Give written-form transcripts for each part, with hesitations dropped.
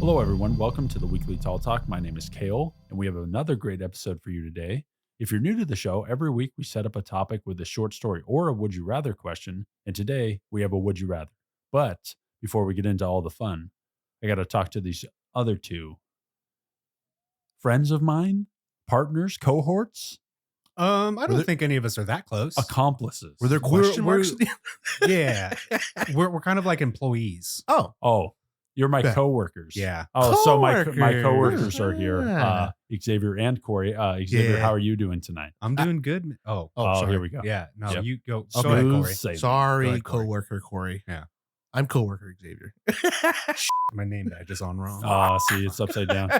Hello, everyone. Welcome to the Weekly Tall Talk. My name is Cale, and we have another great episode for you today. If you're new to the show, every week we set up a topic with a short story or a would you rather question, and today we have a would you rather. But before we get into all the fun, I got to talk to these other two friends of mine, partners, cohorts, I don't think any of us are that close. accomplices. Were there question marks? Yeah, we're kind of like employees. Oh, you're my coworkers. Yeah. Oh, so my Coworkers. coworkers are here. Yeah. Xavier and Corey. Xavier, Yeah. how are you doing tonight? I'm doing good. Oh, sorry. here we go. Yeah. No, Yep. you go. Okay. Go ahead, Corey. Smooth sailing. Go Sorry, ahead, Corey. coworker Corey. Yeah. I'm coworker Xavier. My name badge is on wrong. Oh, see, it's upside down.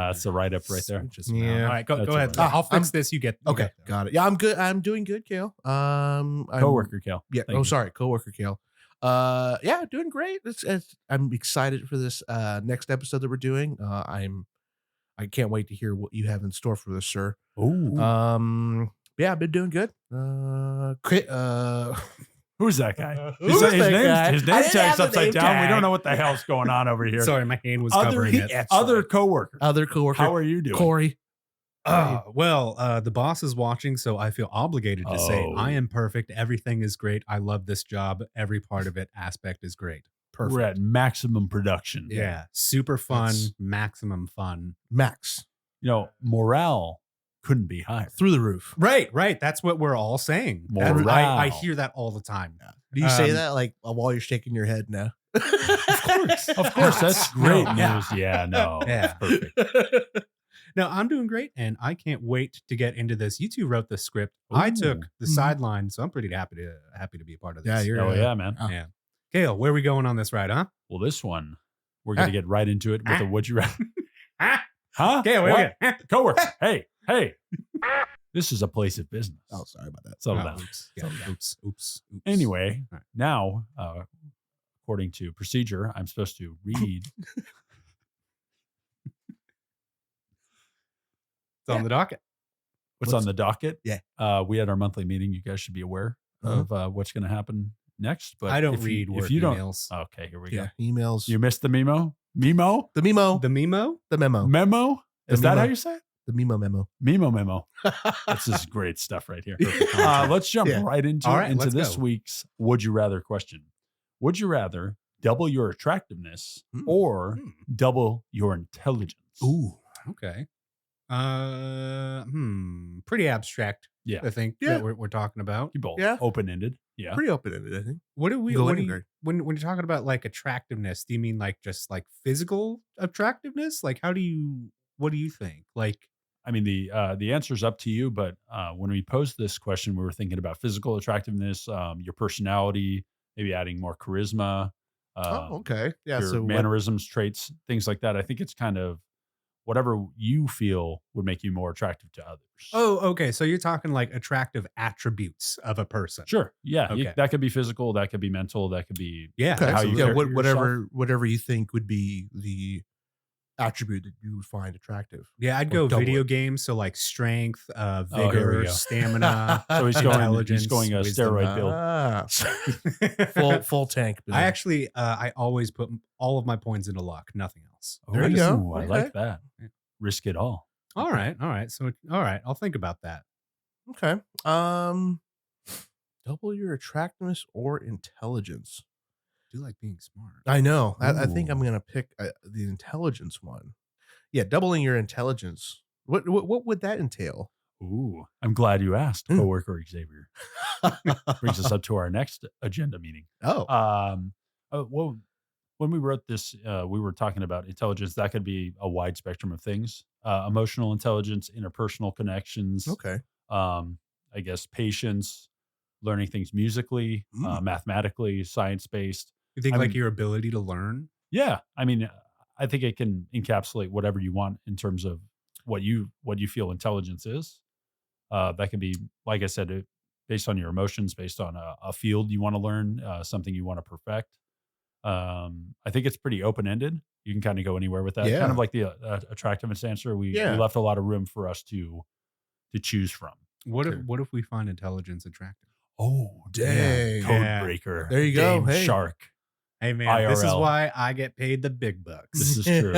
It's a write up right there. Yeah. All right, go That's ahead. all right. I'll fix this. You get. Okay, got it. Yeah, I'm good. I'm doing good, Cale. Coworker, Cale. Yeah. Thank you. Sorry, coworker Cale. Yeah, doing great. I'm excited for this next episode that we're doing. I can't wait to hear what you have in store for us, sir. Ooh. Yeah, I've been doing good. Who's that guy? Who's that guy? His I name didn't tag's have a upside name down. We tag. don't know what the hell's going on over here. Sorry, my hand was Other, covering it. other coworker. Other coworker. How are you doing? Corey? Well, the boss is watching, so I feel obligated to say Oh. I am perfect. Everything is great. I love this job. Every part of it, aspect is great. Perfect. We're at maximum production. Yeah. Super fun. That's- Maximum fun. Max. Morale couldn't be higher. Through the roof. Right. That's what we're all saying. I Morale. hear that all the time. Do you say that like while you're shaking your head now? Of course, that's great Yeah. news. Yeah, no. Yeah. Perfect. No, I'm doing great, and I can't wait to get into this. You two wrote the script. I took the Mhm. sideline, so I'm pretty happy to be a part of this. Yeah, you're Oh, yeah, man. Yeah. Cale, where are we going on this ride, huh? Well, this one, we're going to get right into it with a would you rather. Ah, Huh? Cale, What? where Coworker. Hey. This is a place of business. Oh, sorry about that. Settle Oh, down. oops. Yeah, Settle down. oops. Anyway, All right. now, according to procedure, I'm supposed to read. It's on the docket. What's on the docket? Yeah. We had our monthly meeting. You guys should be aware of what's going to happen next. But I don't if read you, work if you emails. don't, okay, here we Yeah. go. Emails. You missed the memo? Memo? the memo. The memo? The memo. Memo? The Is that memo. how you say it? The memo. Memo. This is great stuff right here. Perfect. Let's jump Yeah. right into All right, let's this go. week's Would You Rather question. Would you rather double your attractiveness or double your intelligence? Ooh. Okay. Pretty abstract. Yeah. I think Yeah. that we're talking about. You both Yeah. open-ended. Yeah. Pretty open-ended, I think. What do we Go what do you, anywhere. when you're talking about like attractiveness, do you mean like just like physical attractiveness? Like what do you think? Like I mean, the answer's up to you, but when we posed this question, we were thinking about physical attractiveness, your personality, maybe adding more charisma, Okay. Yeah. your So mannerisms, traits, things like that. I think it's kind of whatever you feel would make you more attractive to others. oh, okay. So you're talking like attractive attributes of a person. Sure. Yeah. Okay. That could be physical. That could be mental. That could be Yeah. okay. how So you yeah, carry whatever you think would be the attribute that you would find attractive. Yeah, I'd Or go double video it. games. So like strength, here we vigor, go. stamina. So he's intelligence, going a wisdom. steroid build. Full tank. I actually, I always put all of my points into luck, nothing else. There you go. Ooh, I like Okay. that. Risk it all. All right. So, all right. I'll think about that. Okay. Double your attractiveness or intelligence. I do like being smart. I know. I think I'm Ooh. gonna pick the intelligence one. Yeah, doubling your intelligence. What would that entail? Ooh, I'm glad you asked, Mm. coworker Xavier. Brings us up to our next agenda meeting. Oh, Well, when we wrote this, we were talking about intelligence. That could be a wide spectrum of things: emotional intelligence, interpersonal connections. okay. I guess patience, learning things musically, mathematically, science based. You think I like mean- your ability to learn? Yeah, I mean, I think it can encapsulate whatever you want in terms of what you feel intelligence is. That can be, like I said, based on your emotions, based on a field you want to learn, something you want to perfect. I think it's pretty open ended. You can kind of go anywhere with that. Yeah. Kind of like the attractiveness answer. We left a lot of room for us to choose from. What Sure. if we find intelligence attractive? Oh, Dang. Code Yeah. breaker. There you go. Dame Hey. Shark. Hey man, this is IRL. why I get paid the big bucks. This is true.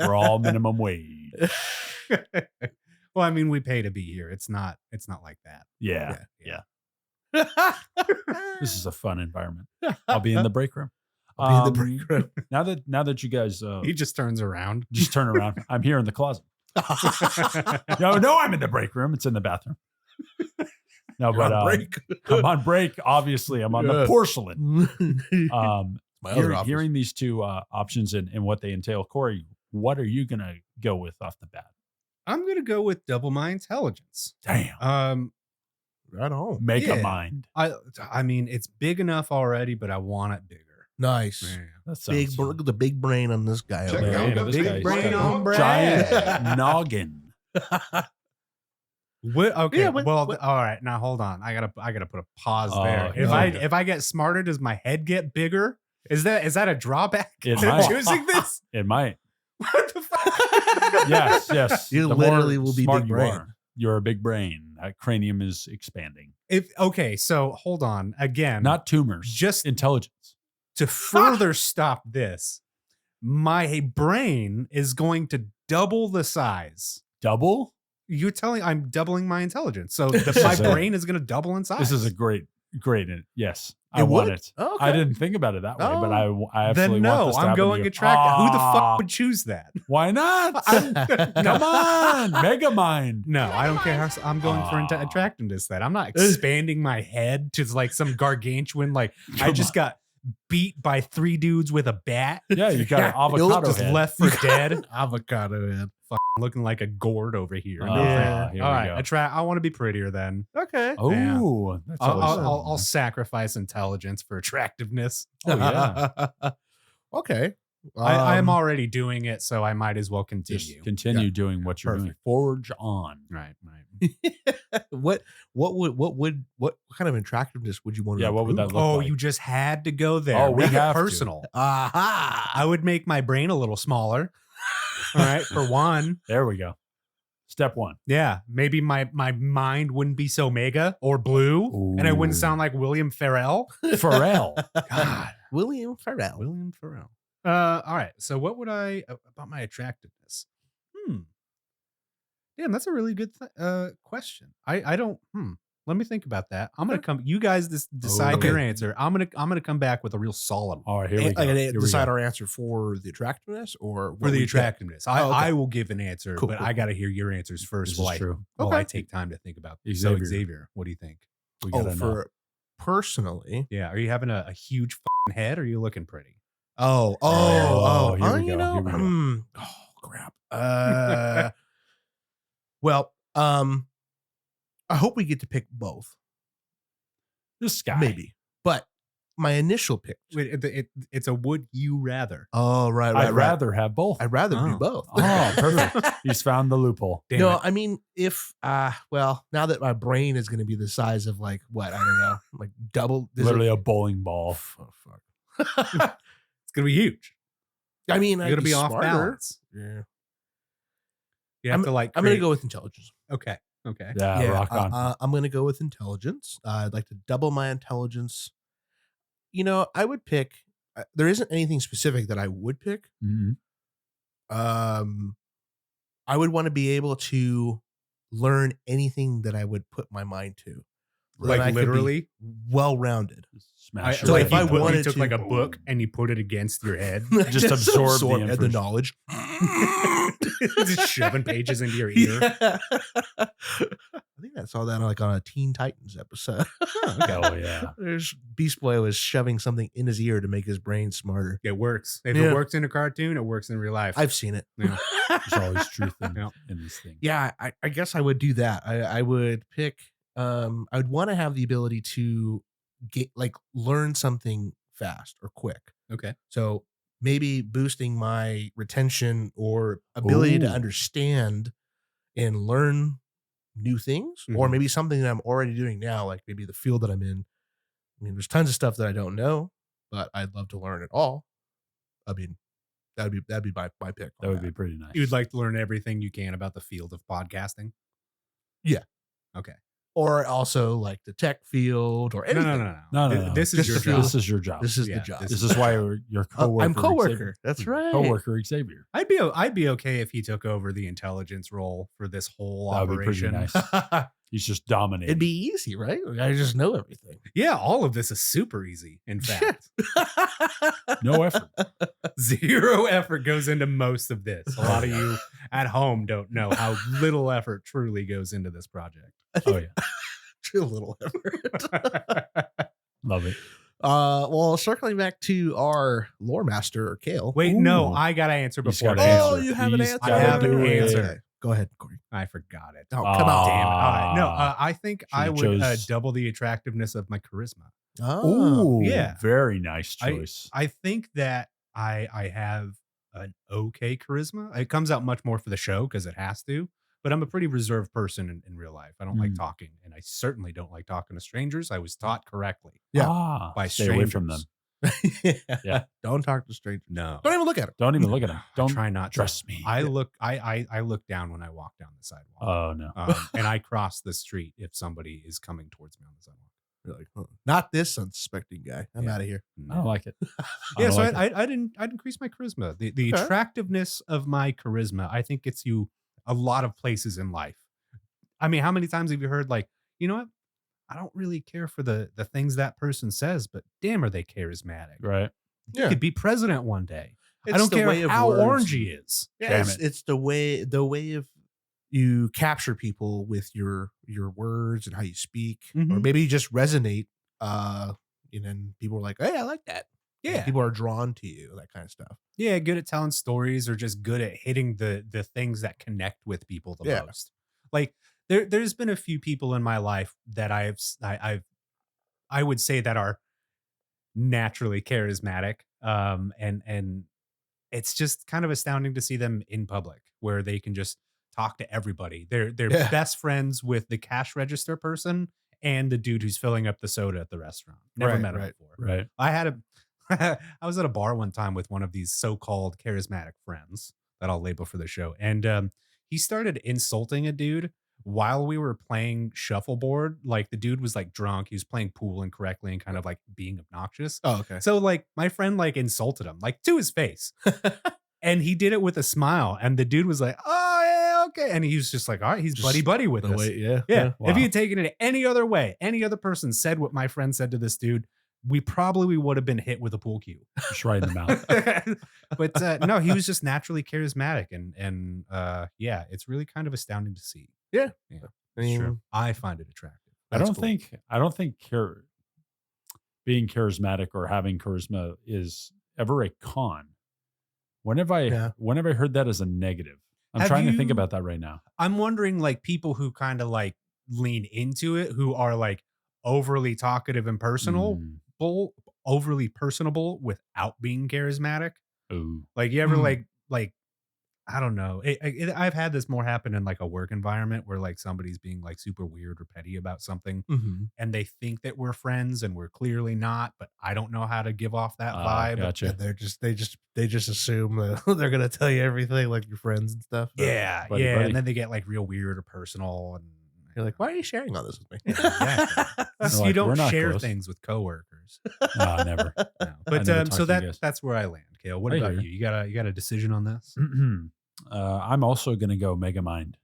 We're all minimum wage. Well, I mean, we pay to be here. It's not like that. Yeah. Yeah. This is a fun environment. I'll be in the break room. I'll be in the break room. Now that you guys He just turns around. just turn around, I'm here in the closet. No, I'm in the break room. It's in the bathroom. No, but I'm on break. Obviously, I'm on the porcelain. My other office. Hearing these two options and what they entail, Corey, what are you gonna go with off the bat? I'm gonna go with double my intelligence. Damn, Right on. make a yeah. mind. I mean, it's big enough already, but I want it bigger. Nice. Yeah. That Big, sounds look at the big brain on this guy. Check over it there. out. Man, this Big guy's brain got a on Brad. giant noggin. Okay. Yeah, All right. Now hold on. I gotta put a pause Oh, there. here we go. If I get smarter, does my head get bigger? Is that a drawback It to might. choosing this? It might. What the fuck? Yes. You The literally more will be smart big you brain. are, you're a big brain. That cranium is expanding. Okay, so hold on. Again, Not tumors, just intelligence. to further stop this, my brain is going to double the size. Double? You're telling I'm doubling my intelligence. So This my is a- brain is going to double in size. This is a great. Yes, I It want would? it. Oh, okay. I didn't think about it that way, but I absolutely Then want no, this to I'm happen to going you. attract. Who the Ah, fuck would choose that? Why not? Come on, Mega Mind. No, I don't care. I'm going for Ah. attractiveness. That I'm not expanding my head to like some gargantuan. Like I Come just on. got beat by 3 dudes with a bat. Yeah, you got an You look avocado Just head. left for dead. Avocado head. Fucking looking like a gourd over here. No Ah, thank you. here All we right, go. I want to be prettier then. Okay. Oh, that's always I'll sacrifice intelligence for attractiveness. Oh, yeah. Okay. I am already doing it, so I might as well continue. Just continue Yeah. doing what you're doing. Perfect. Forge on. Right. what kind of attractiveness would you want to Yeah, what would that improve? look Oh, like? you just had to go there. Oh, we Make it have to. personal. Aha. I would make my brain a little smaller. All right, for one. There we go. Step one. Yeah, maybe my mind wouldn't be so mega or blue, and I wouldn't Ooh. sound like William Ferrell. Pharrell. God, William Ferrell. William Ferrell. All right. So, what would I about my attractiveness? Damn, that's a really good question. I don't. Let me think about that. I'm gonna come. You guys decide Okay. your answer. I'm gonna come back with a real solid one All right, here we go. Like, Here we decide go. our answer for the attractiveness or for what the we pick? attractiveness. I, Oh, okay. I will give an answer, Cool, but cool, I got to hear your answers first This while is I true. while I Okay. take time to think about. Xavier. So Xavier, what do you think? We Oh, gotta know. for personally. Yeah, are you having a huge fucking head? Or are you looking pretty? Oh, here we you go, know, here we go. oh crap. Well, I hope we get to pick both. This guy. Maybe. But my initial pick. Wait, it's a would you rather? Oh, right. I'd rather have both. I'd rather do Oh. both. Oh, perfect. He's found the loophole. Damn No, it. I mean, if well, now that my brain is going to be the size of like what, I don't know, like double, is Literally it- a bowling ball. Oh, fuck. It's gonna be huge. I mean, You're I'd gonna be off smarter. balance. Yeah, You have to like. I'm going to create- go with intelligence. Okay. Yeah, rock on. I'm going to go with intelligence. I'd like to double my intelligence. You know, I would pick. There isn't anything specific that I would pick. Mhm. I would want to be able to learn anything that I would put my mind to. Then I Like could be literally. well-rounded. Smash So your if head I up. wanted you took to- like a book and you put it against your head, Just absorb the the information. knowledge. just shoving pages into your ear. Yeah. I think I saw that like on a Teen Titans episode. Oh, yeah. There's Beast Boy was shoving something in his ear to make his brain smarter. It works. If Yeah. it works in a cartoon, it works in real life. I've seen it. Yeah. There's always truth in, Yeah. in these things. Yeah, I guess I would do that. I would pick. I would want to have the ability to get learn something fast or quick. Okay. So maybe boosting my retention or ability to Ooh. understand and learn new things, or Mhm. maybe something that I'm already doing now, like maybe the field that I'm in. I mean, there's tons of stuff that I don't know, but I'd love to learn it all. I mean, that'd be my pick. That would be pretty nice. You'd like to learn everything you can about the field of podcasting? Yeah. Okay. or also like the tech field or No, anything. no, no, no. No, no, no. This is Just your the field. job. This is your job. This is Yeah, the job. This is why your coworker. I'm coworker. Xavier. That's right. Coworker Xavier. I'd be okay if he took over the intelligence role for this whole That would be pretty operation. nice. He's just dominating. It'd be easy, right? I just know everything. Yeah, all of this is super easy. In fact, No effort. 0 effort goes into most of this. A lot of you at home don't know how little effort truly goes into this project. Oh yeah, Too little effort. love it. Well, circling back to our lore master or Cale. Wait, no, Ooh. I gotta answer He's before. gotta I Oh, answer. you have an He's answer. I have an gotta do answer. it. Okay. Go ahead, Corey. I forgot it. Oh, come on. Damn it. All right. No, Ah. I think I Should've would chose- double the attractiveness of my charisma. Oh, Ooh, yeah. very nice choice. I think that I have an okay charisma. It comes out much more for the show because it has to, but I'm a pretty reserved person in real life. I don't like talking, and I certainly don't like talking to strangers. I was taught correctly. Yeah. by Stay away from them. strangers. yeah. Don't talk to strangers. No. Don't even look at them. Don't even look at him. Don't try not to. trust me. I look I look down when I walk down the sidewalk. Oh no. And I cross the street if somebody is coming towards me on the sidewalk. You're like, huh, not this unsuspecting guy. I'm Yeah. out of here. I don't like it. Yeah, so like it. I'd increase my charisma. The Okay. attractiveness of my charisma, I think, gets you a lot of places in life. I mean, how many times have you heard like, you know what? I don't really care for the things that person says, but damn, are they charismatic? Right. He could be president one day. It's I don't the care way of how words. orange he is. Yeah, Damn it's, it. it's the way of you capture people with your words and how you speak, or Mhm. maybe you just resonate. And then people are like, "Hey, I like that." And Yeah. people are drawn to you, that kind of stuff. Yeah, good at telling stories or just good at hitting the things that connect with people the Yeah. most. Like there's been a few people in my life that I would say that are naturally charismatic. And it's just kind of astounding to see them in public where they can just talk to everybody. They're Yeah. best friends with the cash register person and the dude who's filling up the soda at the restaurant. Never Right, met him right. before. Right. I had a I was at a bar one time with one of these so-called charismatic friends that I'll label for the show. And he started insulting a dude while we were playing shuffleboard. Like the dude was like drunk. He was playing pool incorrectly and kind of like being obnoxious. Oh, okay. So like my friend like insulted him like to his face. And he did it with a smile. And the dude was like, oh yeah, okay. And he was just like, all right, he's Just buddy with The us. way- yeah. Yeah. Wow. If he had taken it any other way, any other person said what my friend said to this dude, we probably would have been hit with a pool cue. Just right in the mouth. But no, he was just naturally charismatic, and yeah, it's really kind of astounding to see. I mean, Sure, I find it attractive. I That's don't cool. think being charismatic or having charisma is ever a con. Whenever I heard that as a negative, I'm Have trying to think you- about that right now. I'm wondering, like people who kind of like lean into it, who are like overly talkative and personal, overly personable without being charismatic. Ooh. Like you ever Hmm. like I don't know. I've had this more happen in like a work environment where like somebody's being like super weird or petty about something, Mhm. and they think that we're friends and we're clearly not. But I don't know how to give off that vibe. Gotcha. Yeah, they just assume that they're gonna tell you everything like your friends and stuff. Yeah, Buddy, yeah. buddy. And then they get like real weird or personal, and You're like, why are you sharing all this with me? exactly. They're you like, "We're don't not share close." things with coworkers. No, never. No. But never talk so to you guys. that's where I land. Kale, what I about hear you? You got a decision on this? I'm also gonna go Megamind.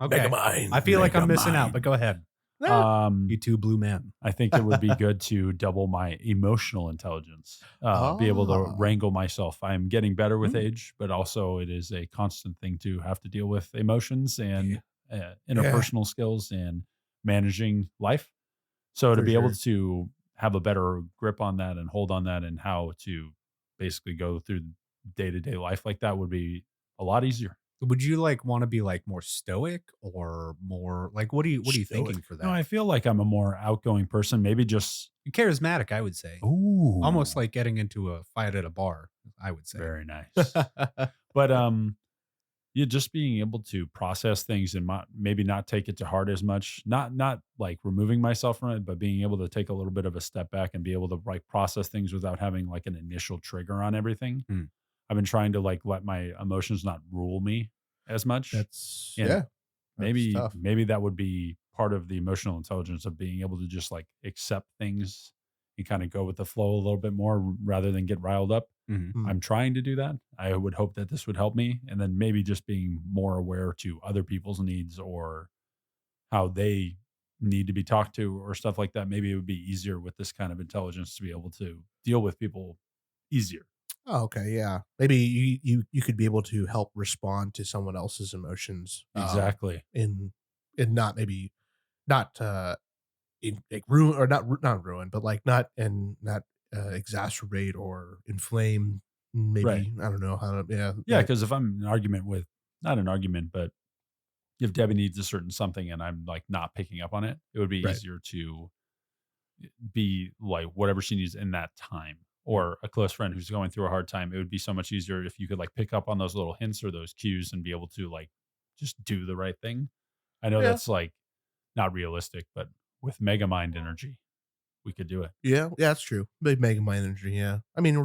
Okay. Megamind. I feel like I'm missing out, Megamind. but go ahead. Um, You two blue men. I think it would be good to double my emotional intelligence, be able to Ah. wrangle myself. I'm getting better with Mm. age, but also it is a constant thing to have to deal with emotions and interpersonal skills and managing life. So to For be able sure. to have a better grip on that and hold on that and how to basically go through day-to-day life like that would be a lot easier. Would you like want to be like more stoic or more like what are you thinking Stoic. for that? No, I feel like I'm a more outgoing person, maybe just Charismatic, I would say. ooh, Almost like getting into a fight at a bar, I would say. very nice. But yeah, just being able to process things and maybe not take it to heart as much, not like removing myself from it, but being able to take a little bit of a step back and be able to like process things without having like an initial trigger on everything. Hmm. I've been trying to like let my emotions not rule me as much. That's And yeah. That's maybe tough. maybe that would be part of the emotional intelligence of being able to just like accept things and kind of go with the flow a little bit more rather than get riled up. Mhm. Mm. I'm trying to do that. I would hope that this would help me. And then maybe just being more aware to other people's needs or how they need to be talked to or stuff like that. Maybe it would be easier with this kind of intelligence to be able to deal with people easier. Oh, okay, yeah. Maybe you could be able to help respond to someone else's emotions, Exactly. in not maybe not in like ruin or not ruin, but like not exacerbate or inflame. Right. Maybe I don't know how to. Yeah, Yeah. Cause if I'm in an argument with, not an argument, but if Debbie needs a certain something and I'm like not picking up on it, it would be right. easier to be like whatever she needs in that time. Or a close friend who's going through a hard time, it would be so much easier if you could like pick up on those little hints or those cues and be able to like just do the right thing. I know Yeah, that's like not realistic, but with mega mind energy, we could do it. yeah, yeah. That's true. Big mega mind energy. Yeah. I mean,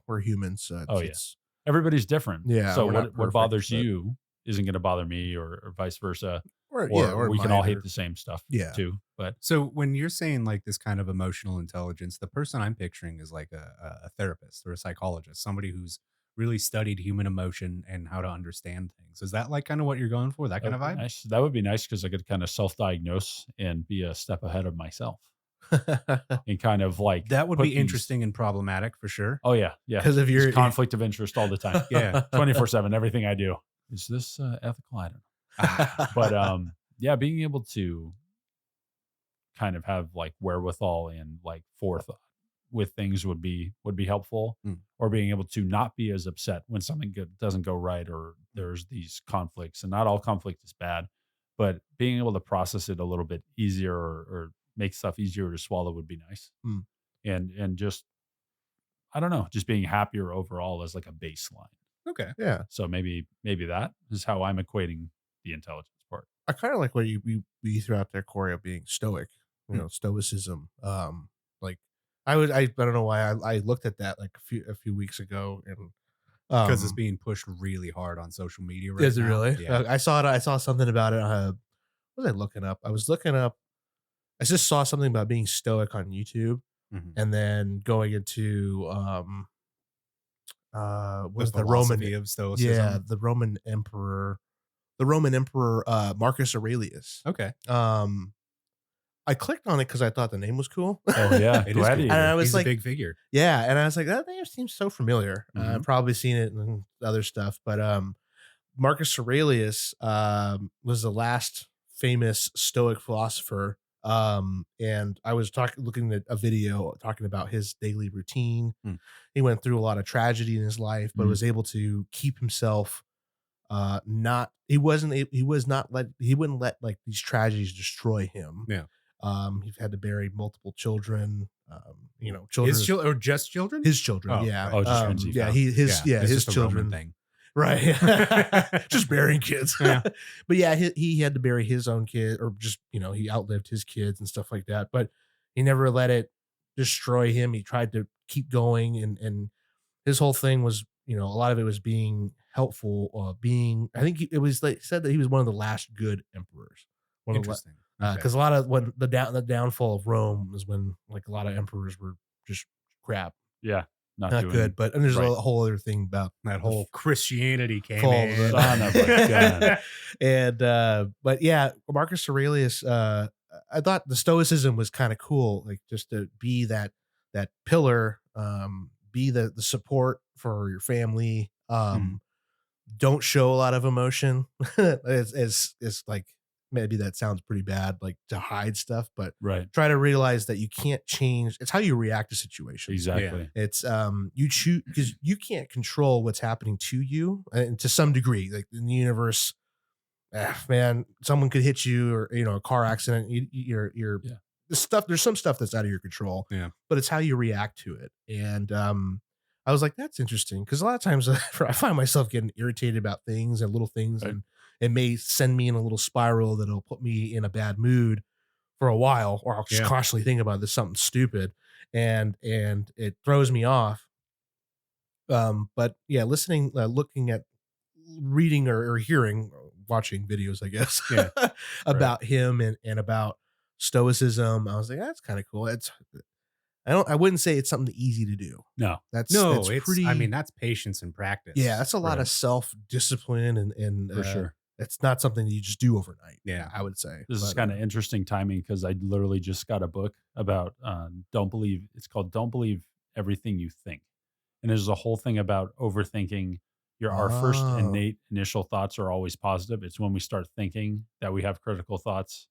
we're humans. So Oh it's, yeah. it's Everybody's different. yeah, So we're not what perfect, bothers but you isn't going to bother me or vice versa. or yeah, Or or we can all hate minor. the same stuff Yeah. too. But So when you're saying like this kind of emotional intelligence, the person I'm picturing is like a therapist or a psychologist, somebody who's really studied human emotion and how to understand things. Is that like kind of what you're going for? That that kind would of be vibe? nice. That would be nice because I could kind of self-diagnose and be a step ahead of myself and kind of like That would put be these. interesting and problematic for sure. Oh yeah, yeah. Because if There's you're conflict of interest all the time, Yeah. 24/7. Everything I do is this ethical? I don't know, Ah, but yeah, being able to kind of have like wherewithal and like forethought with things would be helpful, mm, or being able to not be as upset when something doesn't go right or there's these conflicts. And not all conflict is bad, but being able to process it a little bit easier or make stuff easier to swallow would be nice. Mm, And just I don't know, just being happier overall as like a baseline. okay. yeah. So maybe that is how I'm equating the intelligence part. I kind of like what you threw out there, Corey, of being stoic. You Mm. know, stoicism. Like I don't know why I looked at that like a few weeks ago, and Because it's being pushed really hard on social media right is it now. really? Yeah. I saw it. I saw something about it. What was I looking up? I was looking up. I just saw something about being stoic on YouTube, Mhm. and then going into The was the Roman philosophy of yeah stoicism. the Roman emperor Marcus Aurelius. Okay. Um, I clicked on it because I thought the name was cool. Oh yeah, It is cool. And I Gladiator. was He's a like, big figure. yeah, and I was like, that name seems so familiar. I've Mhm. probably seen it in other stuff, but Marcus Aurelius was the last famous Stoic philosopher. And I was looking at a video talking about his daily routine. Mm. He went through a lot of tragedy in his life, but Mm. was able to keep himself not he wasn't a- he was not let he wouldn't let like these tragedies destroy him. Yeah. He had to bury multiple children, His children, children or just children? his children, Oh, yeah. right. Oh, just friends he Yeah, found. It's his just a Roman children, thing. right. Just burying kids. Yeah. But yeah, he had to bury his own kid, or just, he outlived his kids and stuff like that, but he never let it destroy him. He tried to keep going, and his whole thing was, a lot of it was being helpful, I think it was like said that he was one of the last good emperors. One of the Interesting. Okay. because a lot of when the downfall of Rome was when like a lot of emperors were just crap, Yeah, not not doing good. But and there's right. a whole other thing about That whole Christianity came fall in. of Son of a gun. and but yeah, Marcus Aurelius, I thought the stoicism was kind of cool, like just to be that pillar, be the support for your family, Mhm. don't show a lot of emotion. It's like, maybe that sounds pretty bad, like to hide stuff, but Right. try to realize that you can't change. It's how you react to situations. Exactly. It's you choose, because you can't control what's happening to you, and to some degree, like in the universe, man, someone could hit you, or a car accident. You're Yeah. the stuff. There's some stuff that's out of your control. Yeah. But it's how you react to it. And I was like, that's interesting, because a lot of times I find myself getting irritated about things and little things, Right. and it may send me in a little spiral that'll put me in a bad mood for a while, or I'll just Yeah. constantly think about this something stupid, and it throws me off. But yeah, listening, looking at, reading, or hearing, watching videos, I guess, Yeah. about him and about stoicism. I was like, that's kind of cool. I wouldn't say it's something easy to do. No. That's No, it's pretty. I mean, that's patience and practice. Yeah, that's a lot Right. of self discipline and For sure. it's not something that you just do overnight. Yeah. I would say This is But, kind of interesting timing because I literally just got a book about it's called Don't Believe Everything You Think. And there's a whole thing about overthinking. Our first Oh. innate initial thoughts are always positive. It's when we start thinking that we have critical thoughts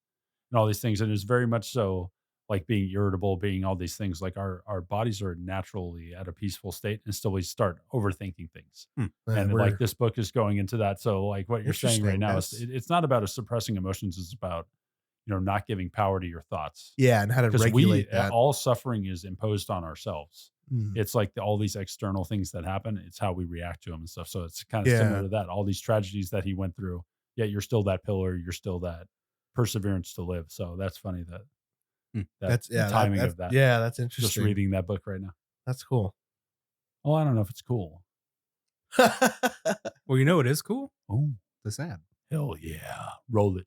and all these things. And it's very much so like being irritable, being all these things. Like our bodies are naturally at a peaceful state and still we start overthinking things. And we're- like this book is going into that. So like what you're saying right Interesting. now That's- it's not about suppressing emotions. It's about, not giving power to your thoughts. yeah, and how to Because regulate that. all suffering is imposed on ourselves. Mm. It's like all these external things that happen. It's how we react to them and stuff. So it's kind of Yeah. similar to that. All these tragedies that he went through, yet you're still that pillar. You're still that perseverance to live. So that's funny that That's the timing of that. Yeah, that's Just interesting. reading that book right now. That's cool. Oh, I don't know if it's cool. Well, you know it is cool. Oh, The sad. hell yeah. Roll it.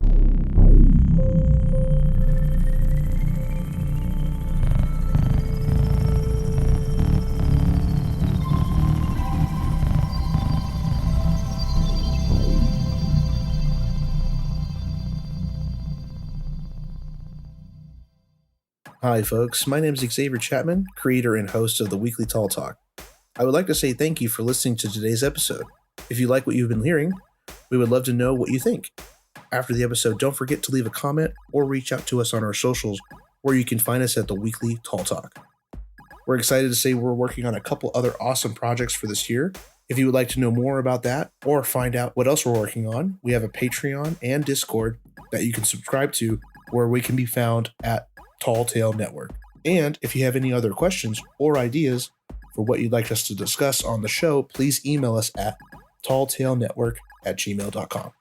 Hi, folks. My name is Xavier Chapman, creator and host of the Weekly Tall Talk. I would like to say thank you for listening to today's episode. If you like what you've been hearing, we would love to know what you think. After the episode, don't forget to leave a comment or reach out to us on our socials, where you can find us at the Weekly Tall Talk. We're excited to say we're working on a couple other awesome projects for this year. If you would like to know more about that or find out what else we're working on, we have a Patreon and Discord that you can subscribe to, where we can be found at Tall Tale Network. And if you have any other questions or ideas for what you'd like us to discuss on the show, please email us at talltalenetwork@gmail.com.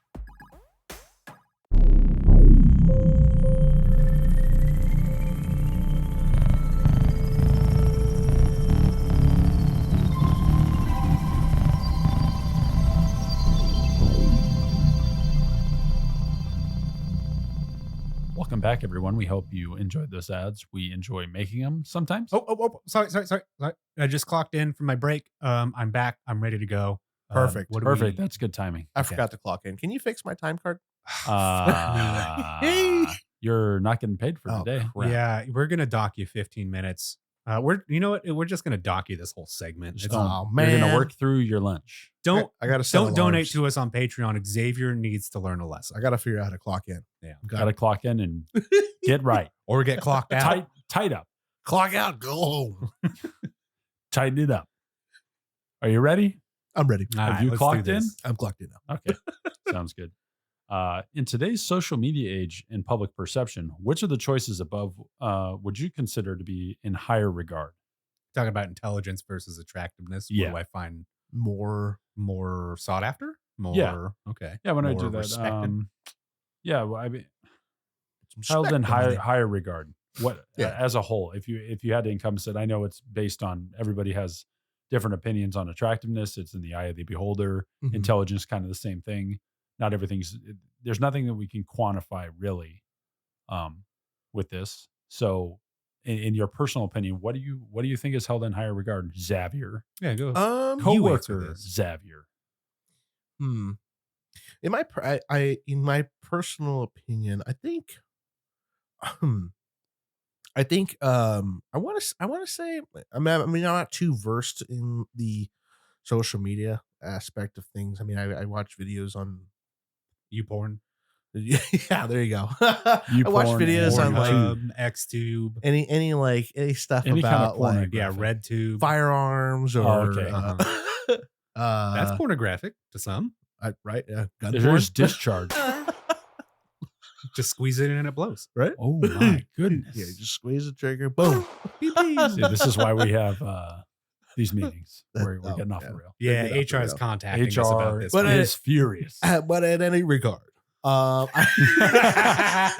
Welcome back, everyone. We hope you enjoyed those ads. We enjoy making them sometimes. Oh, sorry. I just clocked in from my break. I'm back. I'm ready to go. Perfect. What do Perfect. we- That's good timing. I Okay. forgot to clock in. Can you fix my time card? You're not getting paid for Oh, today. crap. Yeah, we're gonna dock you 15 minutes. You know what? We're just gonna dock you this whole segment. Just It's- don't. Oh, You're man. gonna work through your lunch. don't I gotta don't donate to us on Patreon. Xavier needs to learn a lesson. I gotta figure out how to clock in. Yeah. Got to clock in and get right. Or get clocked out. Tight up. Clock out. Go home. Tighten it up. Are you ready? I'm ready. All Have right, you let's clocked do in? this. I'm clocked in now. Okay. Sounds good. In today's social media age and public perception, which of the choices above would you consider to be in higher regard? Talking about intelligence versus attractiveness. Yeah. What do I find More. sought after? More Yeah. okay. Yeah, when I More do that, respected? yeah, well, I mean, some held in respect, higher regard. What Yeah. as a whole, if you had to encompass it, I know it's based on everybody has different opinions on attractiveness. It's in the eye of the beholder. Mhm. Intelligence, kind of the same thing. Not there's nothing that we can quantify really with this. So in your personal opinion, what do you think is held in higher regard? Xavier, Yeah, go. You answer coworker this. Xavier. In my in my personal opinion, I think I want to say I'm not too versed in the social media aspect of things. I mean, I watch videos on You porn. yeah, there you go. I watch porn, videos on like Pornhub. Xtube. any stuff Any kind of about like pornography. Yeah, RedTube. firearms or okay. That's pornographic to some. right, yeah, gun There's porn. discharge. Just squeeze it in and it blows. Right? Oh my goodness. Yeah, just squeeze the trigger, boom. See, this is why we have these meetings. We're Oh, getting off yeah. the rail. Yeah, Figure it out, HR is yeah. contacting us about HR this. But is furious. But at any regard,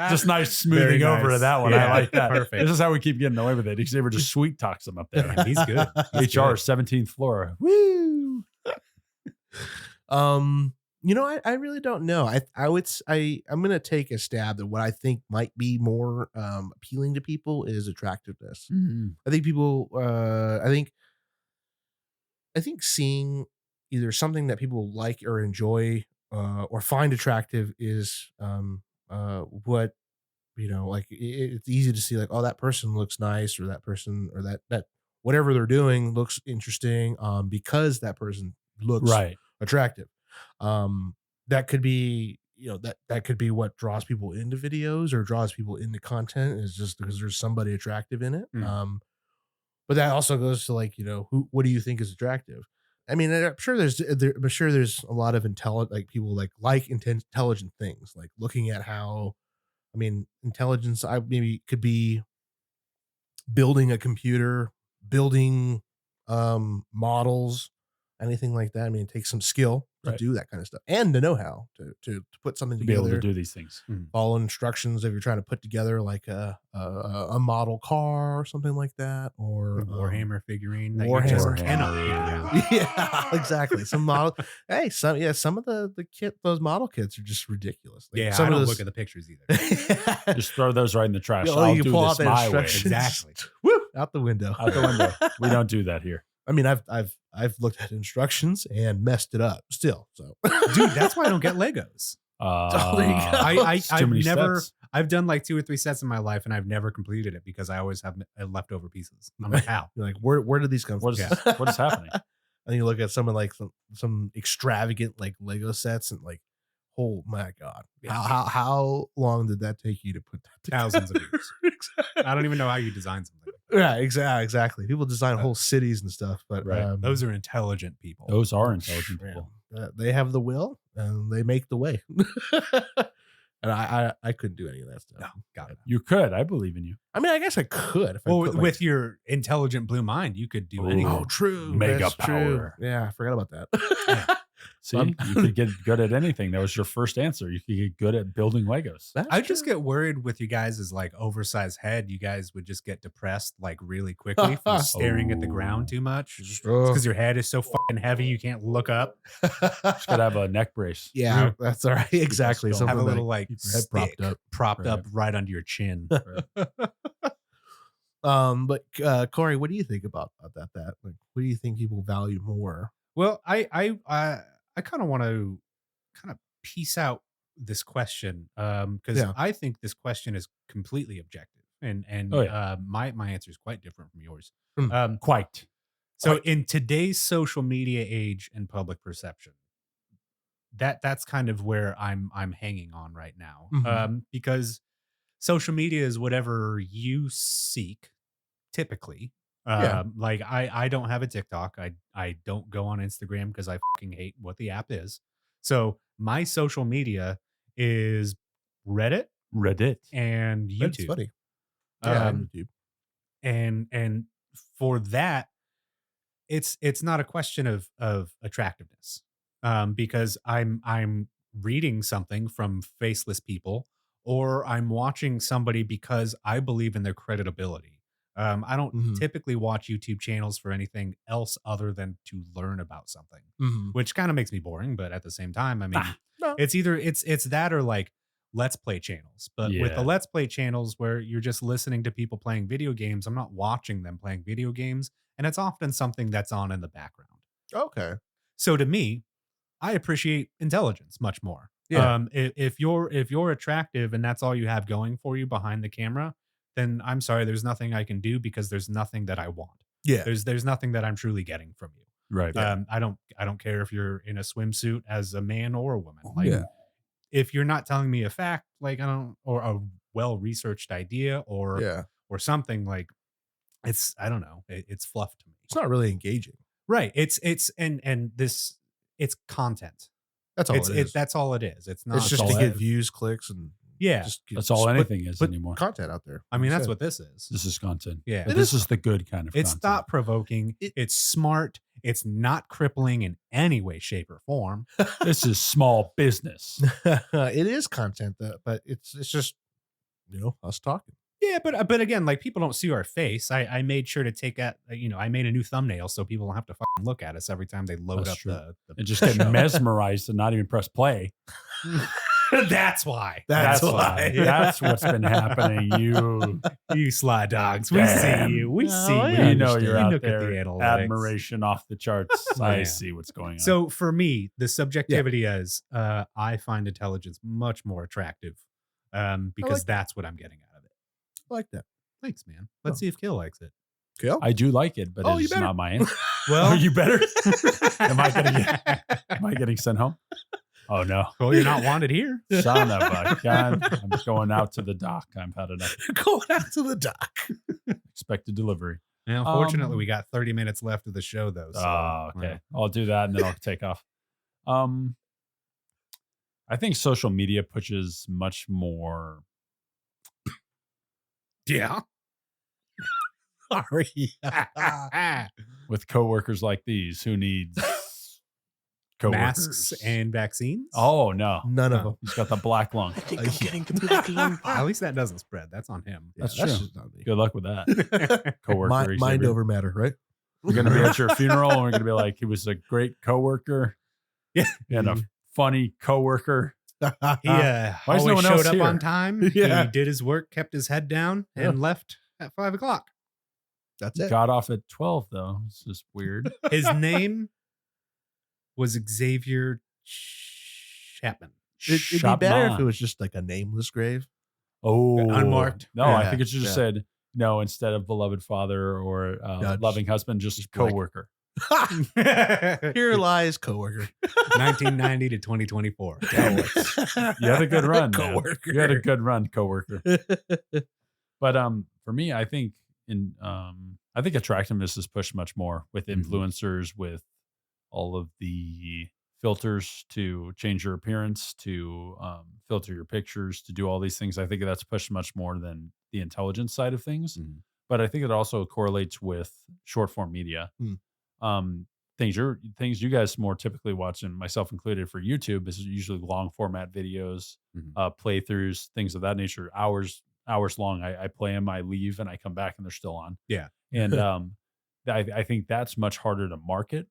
Just nice smoothing Very over to nice. that one. Yeah, I like that. perfect. This is how we keep getting away with it. Xavier just sweet talks them up there. Yeah, he's good. He's HR good. 17th floor. Woo! I really don't know. I'm gonna take a stab at what I think might be more appealing to people is attractiveness. Mhm. I think people I think seeing either something that people like or enjoy or find attractive is what like it's easy to see like, oh, that person looks nice, or that person, or that whatever they're doing looks interesting because that person looks Right. attractive. That could be that could be what draws people into videos or draws people into content, is just because there's somebody attractive in it. Mm. But that also goes to like, what do you think is attractive? I mean, I'm sure there's a lot of intelligent, like people like intelligent things, like looking at how, I mean, intelligence, I maybe could be building a computer, building models, anything like that. I mean, it takes some skill to Right. do that kind of stuff and to know how to put something To be able together, to do these things. follow instructions if you're trying to put together like a model car or something like that, or Warhammer figurine that you Warhammer. just cannot figure out. Yeah, exactly. Some model, hey, some of the those model kits are just ridiculous. Like, Yeah, some I of don't those- look at the pictures either. Just throw those right in the trash. Yeah, I'll you do pull this out the my way. instructions. Exactly. Woo, out the window. Out the window. We don't do that here. I mean, I've looked at instructions and messed it up still. So, Dude, that's why I don't get Legos. there you go. It's too I've many never, steps. I've done like 2 or 3 sets in my life and I've never completed it because I always have leftover pieces. I'm like, how? You're like, where did these come from? What is what is happening? And you look at some of like some extravagant like Lego sets and like, oh my god, Yeah. how long did that take you to put that together? Thousands of years. I don't even know how you design something. Yeah, exactly. People design whole cities and stuff, but Right. Those are intelligent people. Those are intelligent man, people. they have the will and they make the way. And I couldn't do any of that stuff. No, got it. You could. I believe in you. I mean, I guess I could. If I Well, put, like- with your intelligent blue mind, you could do Ooh. anything. oh, true, Mega that's true. power. Yeah, I forgot about that. See, Um, you could get good at anything. That was your first answer. You could get good at building Legos. That's I just true. get worried with you guys' like oversized head. You guys would just get depressed like really quickly from staring at the ground too much. Because your head is so fucking heavy, you can't look up. Just gotta have a neck brace. Yeah, that's all right. Exactly. going. Something Have a that little like keep your head stick propped up. right under your chin. But Corey, what do you think about that? Like, what do you think people value more? Well, I kind of want to kind of piece out this question because Yeah. I think this question is completely objective, and Oh, yeah. my answer is quite different from yours. Mm. Quite. So in today's social media age and public perception, that's kind of where I'm hanging on right now, Mhm. because social media is whatever you seek, typically. Yeah. Like I don't have a TikTok. I don't go on Instagram because I fucking hate what the app is. So my social media is Reddit Reddit. and That's YouTube. funny. Yeah, Um, YouTube. and for that, it's not a question of attractiveness, because I'm reading something from faceless people, or I'm watching somebody because I believe in their credibility. I don't Mhm. typically watch YouTube channels for anything else other than to learn about something, Mhm. which kind of makes me boring. But at the same time, I mean, No. it's either it's that or like let's play channels. But with Yeah. the let's play channels where you're just listening to people playing video games, I'm not watching them playing video games, and it's often something that's on in the background. Okay. So to me, I appreciate intelligence much more. Yeah. If you're attractive and that's all you have going for you behind the camera, then I'm sorry, there's nothing I can do because there's nothing that I want. Yeah. There's nothing that I'm truly getting from you. Right. I don't care if you're in a swimsuit as a man or a woman. Like Yeah. if you're not telling me a fact, like I don't, or a well-researched idea or Yeah. or something, like I don't know, it's fluff to me. It's not really engaging. Right. It's it's content. That's all it is. That's all it is. It's not It's just all to it get is. views, clicks, and yeah. That's all anything is put anymore. content out there. I mean, Like that's you what this is. This is content. Yeah. But It this is is the good kind of It's content. thought provoking. It's smart. It's not crippling in any way, shape, or form. This is small business. said. It is content, but it's just us talking. Yeah, but again, like people don't see our face. I made sure to take out, I made a new thumbnail so people don't have to fucking look at us every time they load That's up true. the And just get show. mesmerized and not even press play. That's why. That's why. why. That's what's been happening. You sly dogs. We see Damn. you. We No, see I you. We know you're You out look at the there. analytics. Admiration off the charts. I Yeah. see what's going on. So for me, the subjectivity is I find intelligence much more attractive because like that's what I'm getting out of it. I like that. Thanks, man. Let's see if Cale likes it. Kale? I do like it, but Oh, you it's better. not my answer. Well, Are you better? Am I getting sent home? Oh no. well, you're not wanted here. Son of a gun. I'm going out to the dock. I've had enough. Going out to the dock. Expected delivery. Now, unfortunately, we got 30 minutes left of the show, though. So, Oh, okay. I'll do that and then I'll take off. I think social media pushes much more. Yeah. Sorry. With coworkers like these. Who needs coworkers? Masks and vaccines. Oh no. None of them. He's got the black lung. I think I'm getting the black lung. At least that doesn't spread. That's on him. That's that's true. just not me. Good luck with that. Coworker. Mind Xavier. over matter, right? We're gonna be at your funeral and we're gonna be like, he was a great coworker. Yeah. And a funny coworker. He Why is no always one showed else up here? on time. Yeah. He did his work, kept his head down, and left at 5 o'clock. That's it. Got off at 12 though. It's just weird. His name was Xavier Chapman. It'd be better if Chapman. it was just like a nameless grave. Oh, Unmarked. No, I Yeah, think it should just yeah. said no instead of beloved father or just- loving husband, just just like- coworker. Here lies coworker. 1990 to 2024. You had a good run, man. Coworker. You had a good run, coworker. But for me, I think I think attractiveness is pushed much more with influencers, with all of the filters to change your appearance, to filter your pictures, to do all these things. I think that's pushed much more than the intelligence side of things. But I think it also correlates with short form media. Things you guys more typically watch, and myself included, for YouTube is usually long format videos, playthroughs, things of that nature, hours long. I play them, I leave, and I come back and they're still on. Yeah. And I think that's much harder to market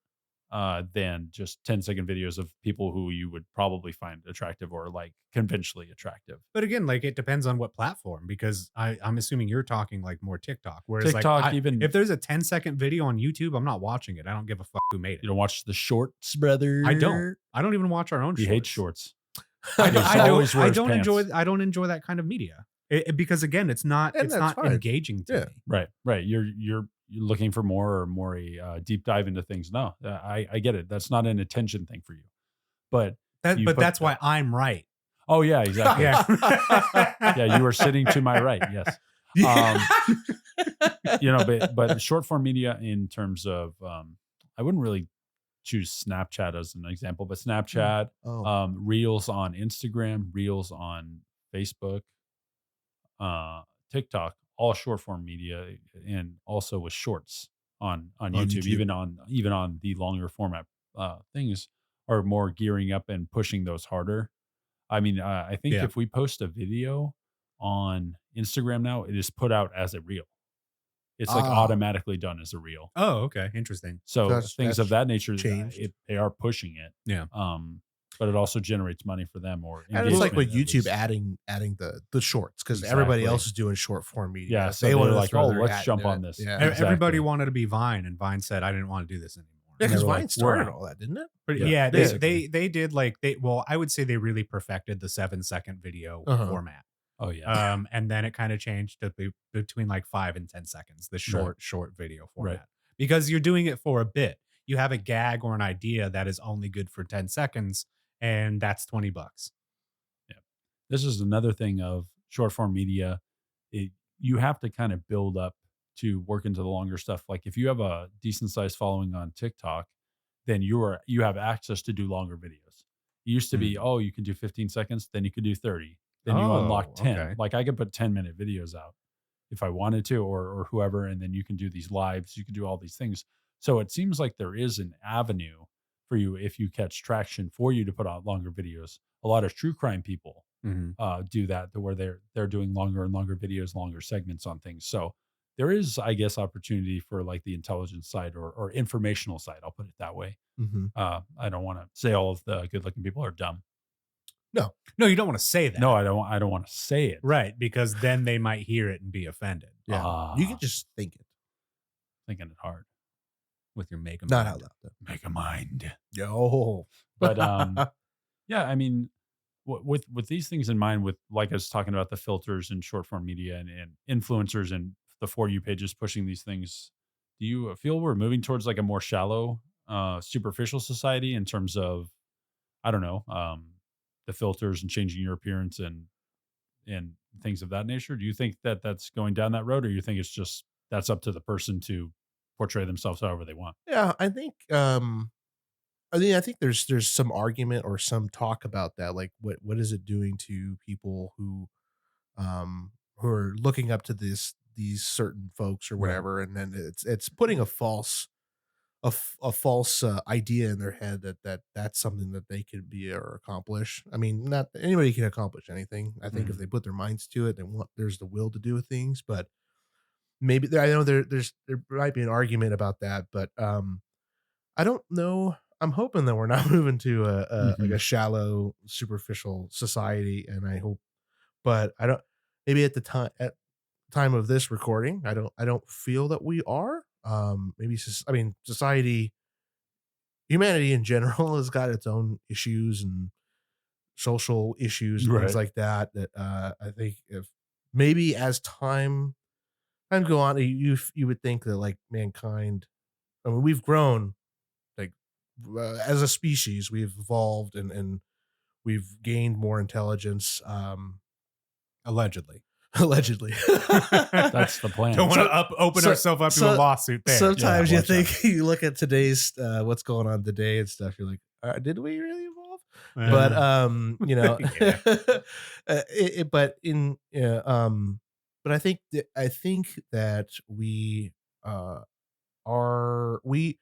than just 10-second videos of people who you would probably find attractive or like conventionally attractive. But again, like it depends on what platform, because I'm assuming you're talking like more TikTok. Whereas TikTok, like even if there's a 10-second video on YouTube, I'm not watching it. I don't give a fuck who made it. you don't watch the shorts, brother. I don't even watch our own He shorts. hates shorts. I He always wears pants. I don't enjoy that kind of media. Because again, it's not And that's fine. engaging to me. Right. You're looking for more a deep dive into things. No, I get it. That's not an attention thing for you. But That's why I'm right. oh yeah, exactly. Yeah, you are sitting to my right. Yes. But short form media in terms of I wouldn't really choose Snapchat as an example, but Snapchat, Reels on Instagram, Reels on Facebook, TikTok, all short form media, and also with shorts on YouTube, even on the longer format things are more gearing up and pushing those harder. I mean, I think if we post a video on Instagram now, it is put out as a reel. It's like automatically done as a reel. Oh, okay. Interesting. So That's things of that nature, changed. they are pushing it. Yeah. But it also generates money for them, or And it's like with engagement, YouTube at least. adding the shorts, because everybody Exactly. else is doing short form media. Yeah, so they they're want to like, throw oh, their let's hat jump into on it. this. Yeah, Exactly. Everybody wanted to be Vine, and Vine said, I didn't want to do this anymore. because They were Vine like, started we're- all that, didn't it? But Yeah, they did like I would say they really perfected the 7-second video format. Oh yeah. And then it kind of changed to be between like 5 and 10 seconds, the short video format. Right. Because you're doing it for a bit. You have a gag or an idea that is only good for 10 seconds, and that's $20. This is another thing of short form media. You have to kind of build up to work into the longer stuff. Like if you have a decent sized following on TikTok, then you have access to do longer videos. It used to be, you can do 15 seconds, then you could do 30. Then you unlock 10. Okay. Like I could put 10-minute videos out if I wanted to, or whoever, and then you can do these lives, you can do all these things. So it seems like there is an avenue for you if you catch traction for you to put out longer videos. A lot of true crime people Mhm. do that, to where they're doing longer and longer videos, longer segments on things. So there is, I guess, opportunity for like the intelligence side or informational side. I'll put it that way. Mhm. I don't want to say all of the good looking people are dumb. No. No, you don't want to say that. No, I don't. I don't want to say it. Right, because then they might hear it and be offended Yeah. You can just think it. Thinking it hard. with your make 'em Not mind. out loud, though. Make a mind. Yo. But yeah, I mean, with these things in mind, with like I was talking about the filters and short form media and influencers and the For You pages pushing these things, do you feel we're moving towards like a more shallow, superficial society in terms of, I don't know, the filters and changing your appearance and things of that nature? Do you think that that's going down that road, or you think it's just that's up to the person to portray themselves however they want? Yeah, I think there's some argument or some talk about that. Like what is it doing to people who are looking up to these certain folks or Right. whatever, and then it's putting a false idea in their head that's something that they could be or accomplish. I mean, not anybody can accomplish anything. I think if they put their minds to it, there's the will to do things. But maybe I know there might be an argument about that, but I don't know. I'm hoping that we're not moving to like a Mhm. shallow, superficial society, and I hope, but I don't. Maybe at time of this recording, I don't feel that we are. Maybe I mean, humanity in general has got its own issues and social issues and things Right. like that. That I think if maybe as time go on, you would think that like mankind. I mean, we've grown like as a species, we've evolved and we've gained more intelligence. Allegedly. Allegedly. That's the plan. Don't want So- to open so- ourselves up to so- a lawsuit there. Sometimes Yeah, you watch think you look at today's what's going on today and stuff. You're like, did we really evolve? Yeah. But Yeah. but in but I think that we are we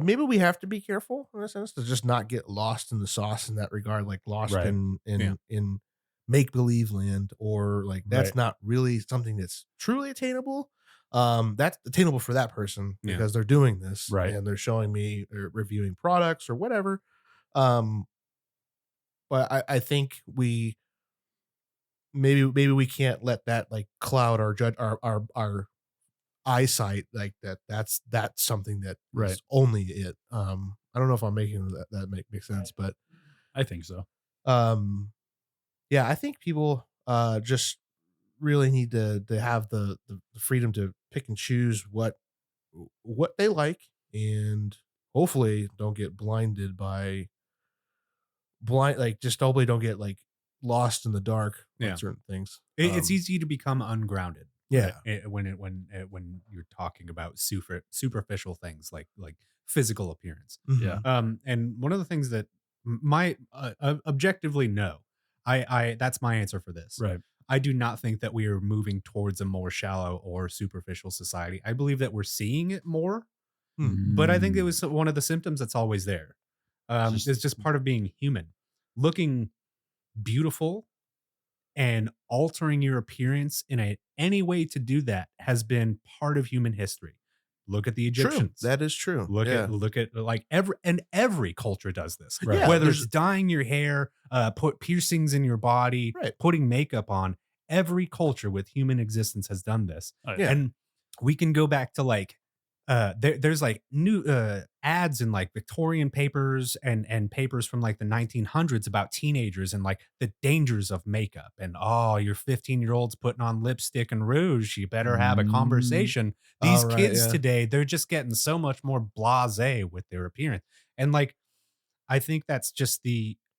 maybe we have to be careful in a sense to just not get lost in the sauce in that regard, like lost Right. in make believe land, or like that's Right. not really something that's truly attainable. That's attainable for that person Yeah. because they're doing this Right. and they're showing me or reviewing products or whatever. Um, but I think maybe we can't let that like cloud our judge our eyesight like that's something that Right. is only it. I don't know if I'm making that make sense, but I think so. um yeah, I think people just really need to have the freedom to pick and choose what they like, and hopefully don't get blinded by like just hopefully don't get like lost in the dark Yeah. on certain things. It's easy to become ungrounded. Yeah. When you're talking about superficial things like physical appearance. Yeah. And one of the things that my objectively no, I that's my answer for this. Right. I do not think that we are moving towards a more shallow or superficial society. I believe that we're seeing it more, but I think it was one of the symptoms that's always there. It's just part of being human. Looking beautiful and altering your appearance in any way to do that has been part of human history. Look at the True. Egyptians. That is true. Look Yeah. at like every culture does this. Right. Yeah, Whether there's- it's dyeing your hair, put piercings in your body, Right. putting makeup on, every culture with human existence has done this. Yeah. And we can go back to like there's like new ads in like Victorian papers and papers from like the 1900s about teenagers and like the dangers of makeup and your 15-year-old's putting on lipstick and rouge, you better have a conversation. These Oh, right, kids yeah. today, they're just getting so much more blasé with their appearance. And like I think that's just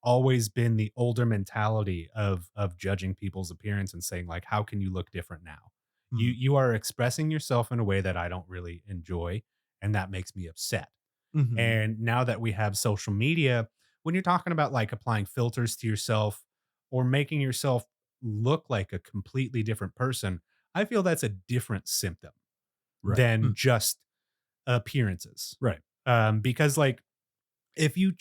always been the older mentality of judging people's appearance and saying like, how can you look different now? You are expressing yourself in a way that I don't really enjoy, and that makes me upset. Mhm. And now that we have social media, when you're talking about like applying filters to yourself or making yourself look like a completely different person, I feel that's a different symptom Right. than just appearances. Right. Because like if you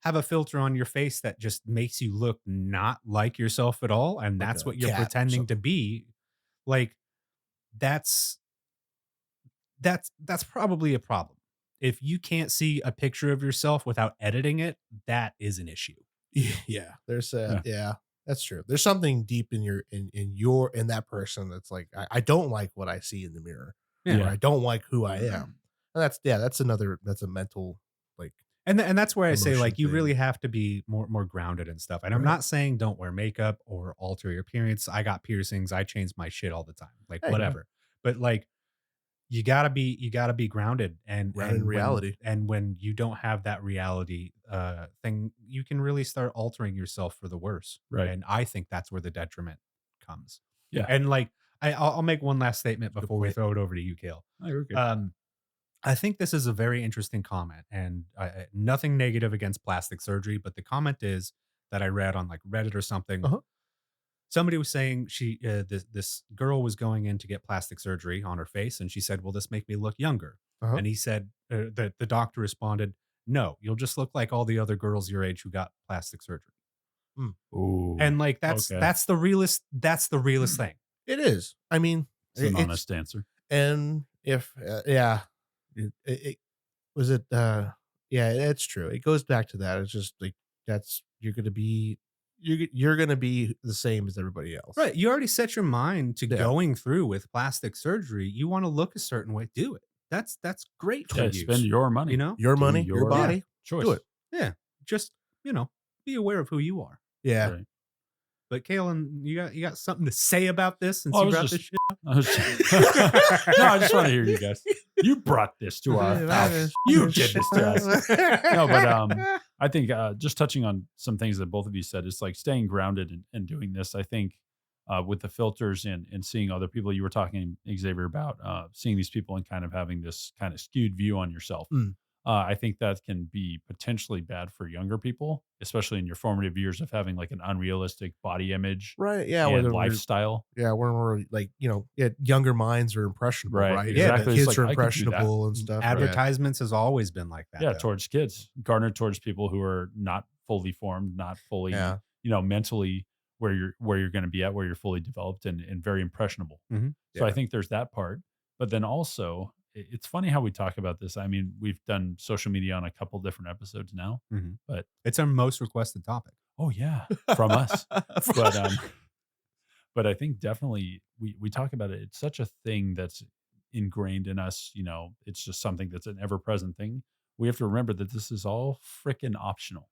have a filter on your face that just makes you look not like yourself at all, and Like that's a what you're cat or pretending to something. be, like that's that's probably a problem. If you can't see a picture of yourself without editing it, that is an issue. Yeah, there's Yeah. yeah, that's true. There's something deep in in that person that's like I don't like what I see in the mirror, Yeah. or I don't like who I am. And that's another that's a mental like And that's where I say, emotion like, you thing. really have to be more grounded and stuff. And I'm Right. not saying don't wear makeup or alter your appearance. I got piercings. I change my shit all the time. Like, Hey, yeah. whatever. But like, you gotta be grounded, Grounded in reality. when you don't have that reality thing, you can really start altering yourself for the worse. Right. And I think that's where the detriment comes. Yeah. And like, I'll make one last statement Good before we point. throw it over to you, Cale. Oh, you're good. I think this is a very interesting comment, and nothing negative against plastic surgery, but the comment is that I read on like Reddit or something. Uh-huh. Somebody was saying this girl was going in to get plastic surgery on her face, and she said, "Will this make me look younger?" Uh-huh. And he said, the doctor responded, "No, you'll just look like all the other girls your age who got plastic surgery." Ooh. And like that's okay. that's the realest thing. It is. I mean, It's an it's honest answer. and if yeah, it was it yeah, it's true. It goes back to that. It's just like that's you're gonna be you're gonna be the same as everybody else. Right. You already set your mind to Yeah. going through with plastic surgery. You want to look a certain way, do it. That's great for Yeah, you. spend your money. You know? Your Do money, your your body. choice. Do it. Yeah. Just, be aware of who you are. Yeah. Right. But Kalen, you got something to say about this since Oh, I you was brought just- this shit up? I was- no, I just want to hear you guys. You brought this to our house. You did this to us. No, but I think just touching on some things that both of you said, it's like staying grounded and doing this. I think with the filters and seeing other people, you were talking, Xavier, about seeing these people and kind of having this kind of skewed view on yourself. Mm. I think that can be potentially bad for younger people, especially in your formative years of having like an unrealistic body image Right. Yeah. and Where lifestyle. yeah, when we're like, younger minds are impressionable, Right, right? exactly. Yeah, It's kids like, are I could do that. impressionable and stuff. right? Advertisements has always been like that. Yeah, though. towards kids, garnered towards people who are not fully formed, not fully, Yeah. mentally where you're going to be at, where you're fully developed and very impressionable. Mhm. So I Yeah. think there's that part, but then also it's funny how we talk about this. I mean, we've done social media on a couple different episodes now, Mhm. but It's our most requested topic. oh yeah, from us. But I think definitely we talk about it. It's such a thing that's ingrained in us. It's just something that's an ever present thing. We have to remember that this is all freaking optional.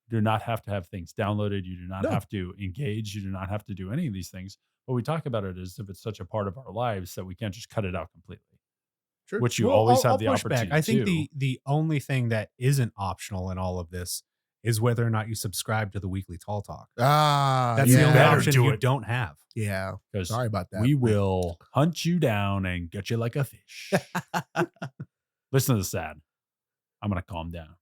You do not have to have things downloaded. You do not No. have to engage. You do not have to do any of these things. But we talk about it as if it's such a part of our lives that we can't just cut it out completely. Sure. Which you Well, always I'll have the push opportunity back. I think to. the only thing that isn't optional in all of this is whether or not you subscribe to the weekly Tall Talk. That's yeah. the only better option do you it. don't have. Yeah. Because Sorry about that. we will hunt you down and get you like a fish. Listen to this ad. I'm going to calm down.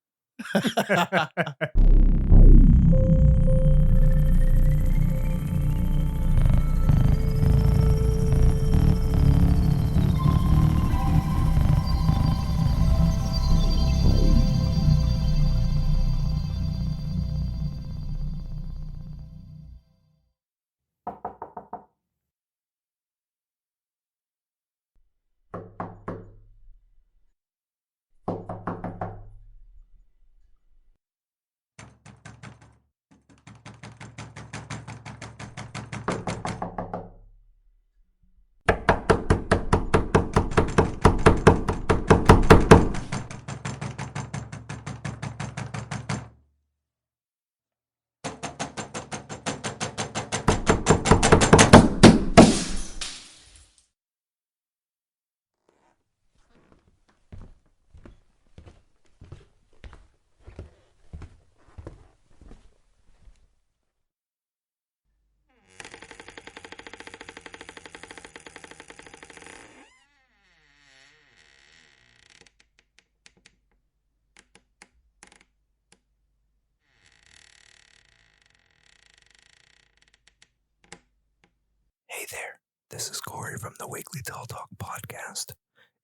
Hey there, this is Corey from the Weekly Tall Talk podcast.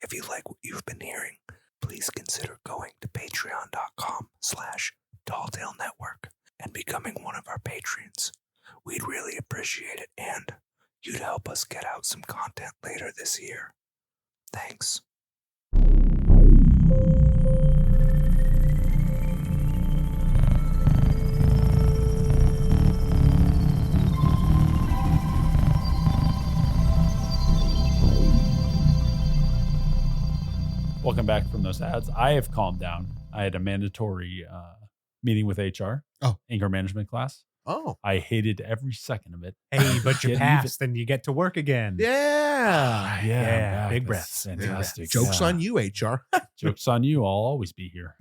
If you like what you've been hearing, please consider going to patreon.com/talktalk. Tall Network and becoming one of our patrons. We'd really appreciate it, and you'd help us get out some content later this year. Thanks. Welcome back from those ads. I have calmed down. I had a mandatory meeting with HR, anger management class. Oh, I hated every second of it. Hey, but you Getting passed and you get to work again. yeah. Yeah, big that's breaths. fantastic. Jokes Yeah. on you, HR. Jokes on you. I'll always be here,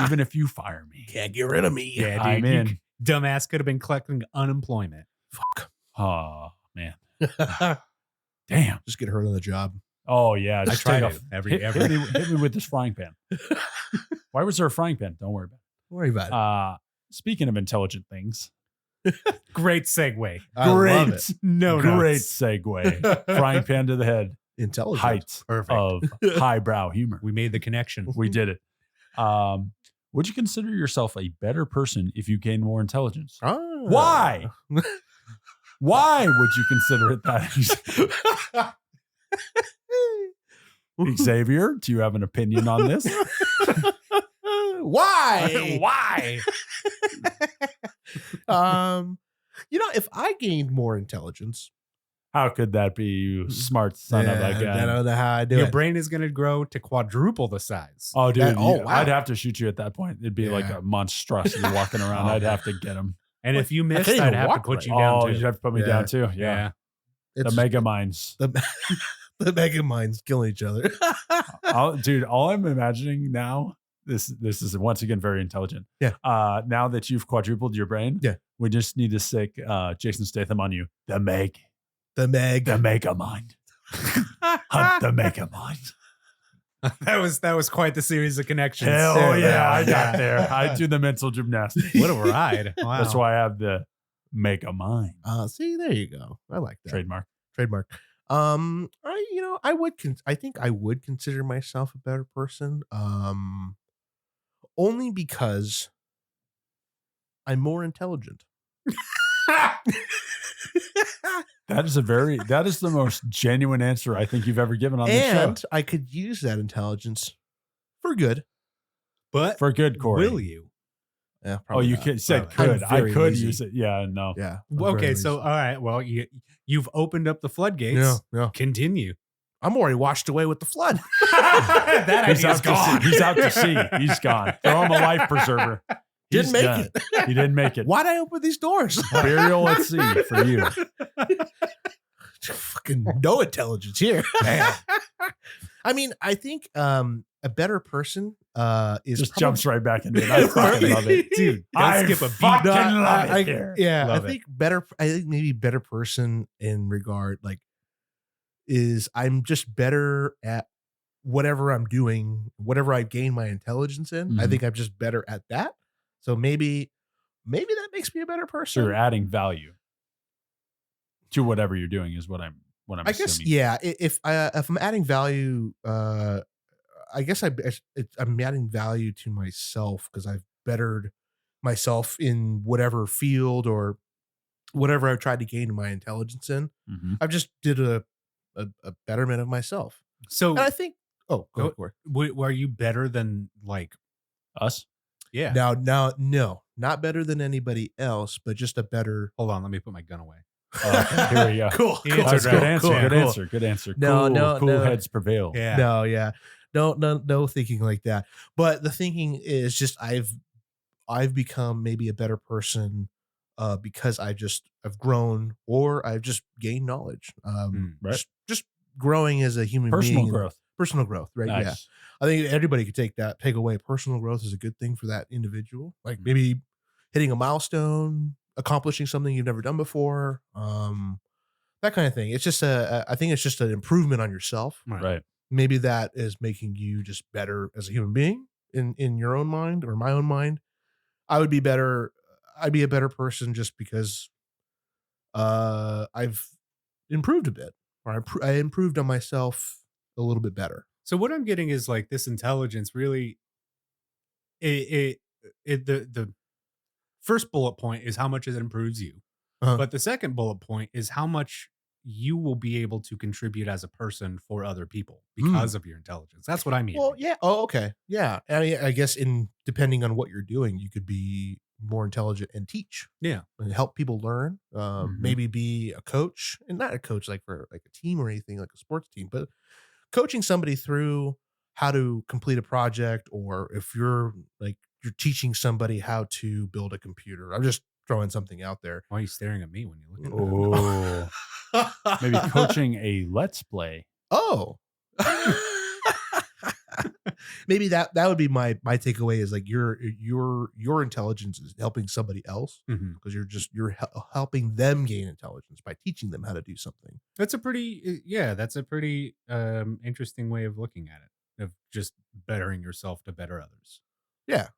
even if you fire me. Can't get rid of me. Yeah, dude. I'm in. Dumbass could have been collecting unemployment. Oh man, damn. Just get hurt on the job. Oh yeah, I just tried take it off- every hit me with this frying pan. Why was there a frying pan? Don't worry about Don't worry about it. it. Speaking of intelligent things, Great segue. I love great, it. No great notes. segue. Frying pan to the head. Intelligent. Height Perfect. of highbrow humor. We made the connection. We did it. Would you consider yourself a better person if you gain more intelligence? Ah. Why? Why would you consider it that? Xavier, do you have an opinion on this? Why? Why? If I gained more intelligence, How could that be, you smart son of a I gun? don't know how I do Your it. brain is going to grow to quadruple the size. Oh, dude, That- oh, you- wow. I'd have to shoot you at that point. It'd be like Yeah. a monstrosity walking around. Oh, I'd yeah. have to get him. And if you I missed, can't I'd even have to walk put right. you down Oh, too. you'd have to put me Yeah. down too. Yeah. The mega minds. the, the mega minds killing each other. Dude, all I'm imagining now, this is once again very intelligent. Yeah. Now that you've quadrupled your brain, Yeah. we just need to stick Jason Statham on you. The the mega mind. Hunt the mega mind. That was quite the series of connections. Hell yeah, I Yeah. got there. I do the mental gymnastics. What a ride. Wow. That's why I have the mega mind See, there you go. I like that. trademark. Trademark. I think I would consider myself a better person. Only because I'm more intelligent. That is the most genuine answer I think you've ever given on this And show. I could use that intelligence for good. But For good, Corey. will you? Yeah, Oh, probably you not. said Probably. could. I'm I very could lazy. use it. Yeah, no. Yeah. I'm Well, very okay, so lazy. all right. Well, you've opened up the floodgates. Yeah, yeah. Continue. I'm already washed away with the flood. That He's idea's out gone. to sea. He's out to sea. He's gone. Throw him a life preserver. Didn't He's make done. it. He didn't make it. Why'd I open these doors? Burial at sea for you. Fucking no intelligence here. I mean, I think a better person is Just probably- jumps right back into it. I fucking love it. Dude, I don't skip a beat. fucking No, love I- it here. Yeah, Love I think better. I think maybe better person in regard is I'm just better at whatever I'm doing, whatever I gain my intelligence in. I Mhm. think I'm just better at that. So maybe that makes me a better So person. you're adding value to whatever you're doing is what I'm I guess assuming. yeah. If I'm adding value, I guess I'm adding value to myself because I've bettered myself in whatever field or whatever I've tried to gain my intelligence in. Mhm. I've just did a betterment of myself, So, and I think. Oh, go ahead, Corey. were you better than Us? Yeah. Now, no, not better than anybody else, but just a better. Hold on. Let me put my gun away. Here we go. Cool. He cool. answered That's right. good answer. Cool, Good cool. answer. Good answer. No, cool, no, cool no. heads prevail. Yeah. No, yeah, no thinking like that. But the thinking is just I've become maybe a better person because I've grown or I've just gained knowledge. Right. Just growing as a human Personal being. growth. Personal growth, right? Nice. Yeah. I think everybody could take away. Personal growth is a good thing for that individual. Like maybe hitting a milestone, accomplishing something you've never done before, that kind of thing. It's just I think it's just an improvement on yourself. Right. Maybe that is making you just better as a human being in your own mind or my own mind. I'd be a better person just because I've improved a bit, or I improved on myself a little bit better. So what I'm getting is this intelligence really, the first bullet point is how much it improves you. Uh-huh. But the second bullet point is how much you will be able to contribute as a person for other people because of your intelligence. That's what I mean. Well, yeah. Oh, okay. Yeah. I guess depending on what you're doing, you could be more intelligent and teach. Yeah. And help people learn. Mhm. Maybe be a coach, and not a coach like for like a team or anything like a sports team, but coaching somebody through how to complete a project, or if you're teaching somebody how to build a computer. I'm just throwing something out there. Why are you staring at me when you look at Oh, maybe coaching a let's play. Oh. Maybe that would be my takeaway is like your intelligence is helping somebody else, Mhm. because you're helping them gain intelligence by teaching them how to do something. That's a pretty interesting way of looking at it, of just bettering yourself to better others. Yeah.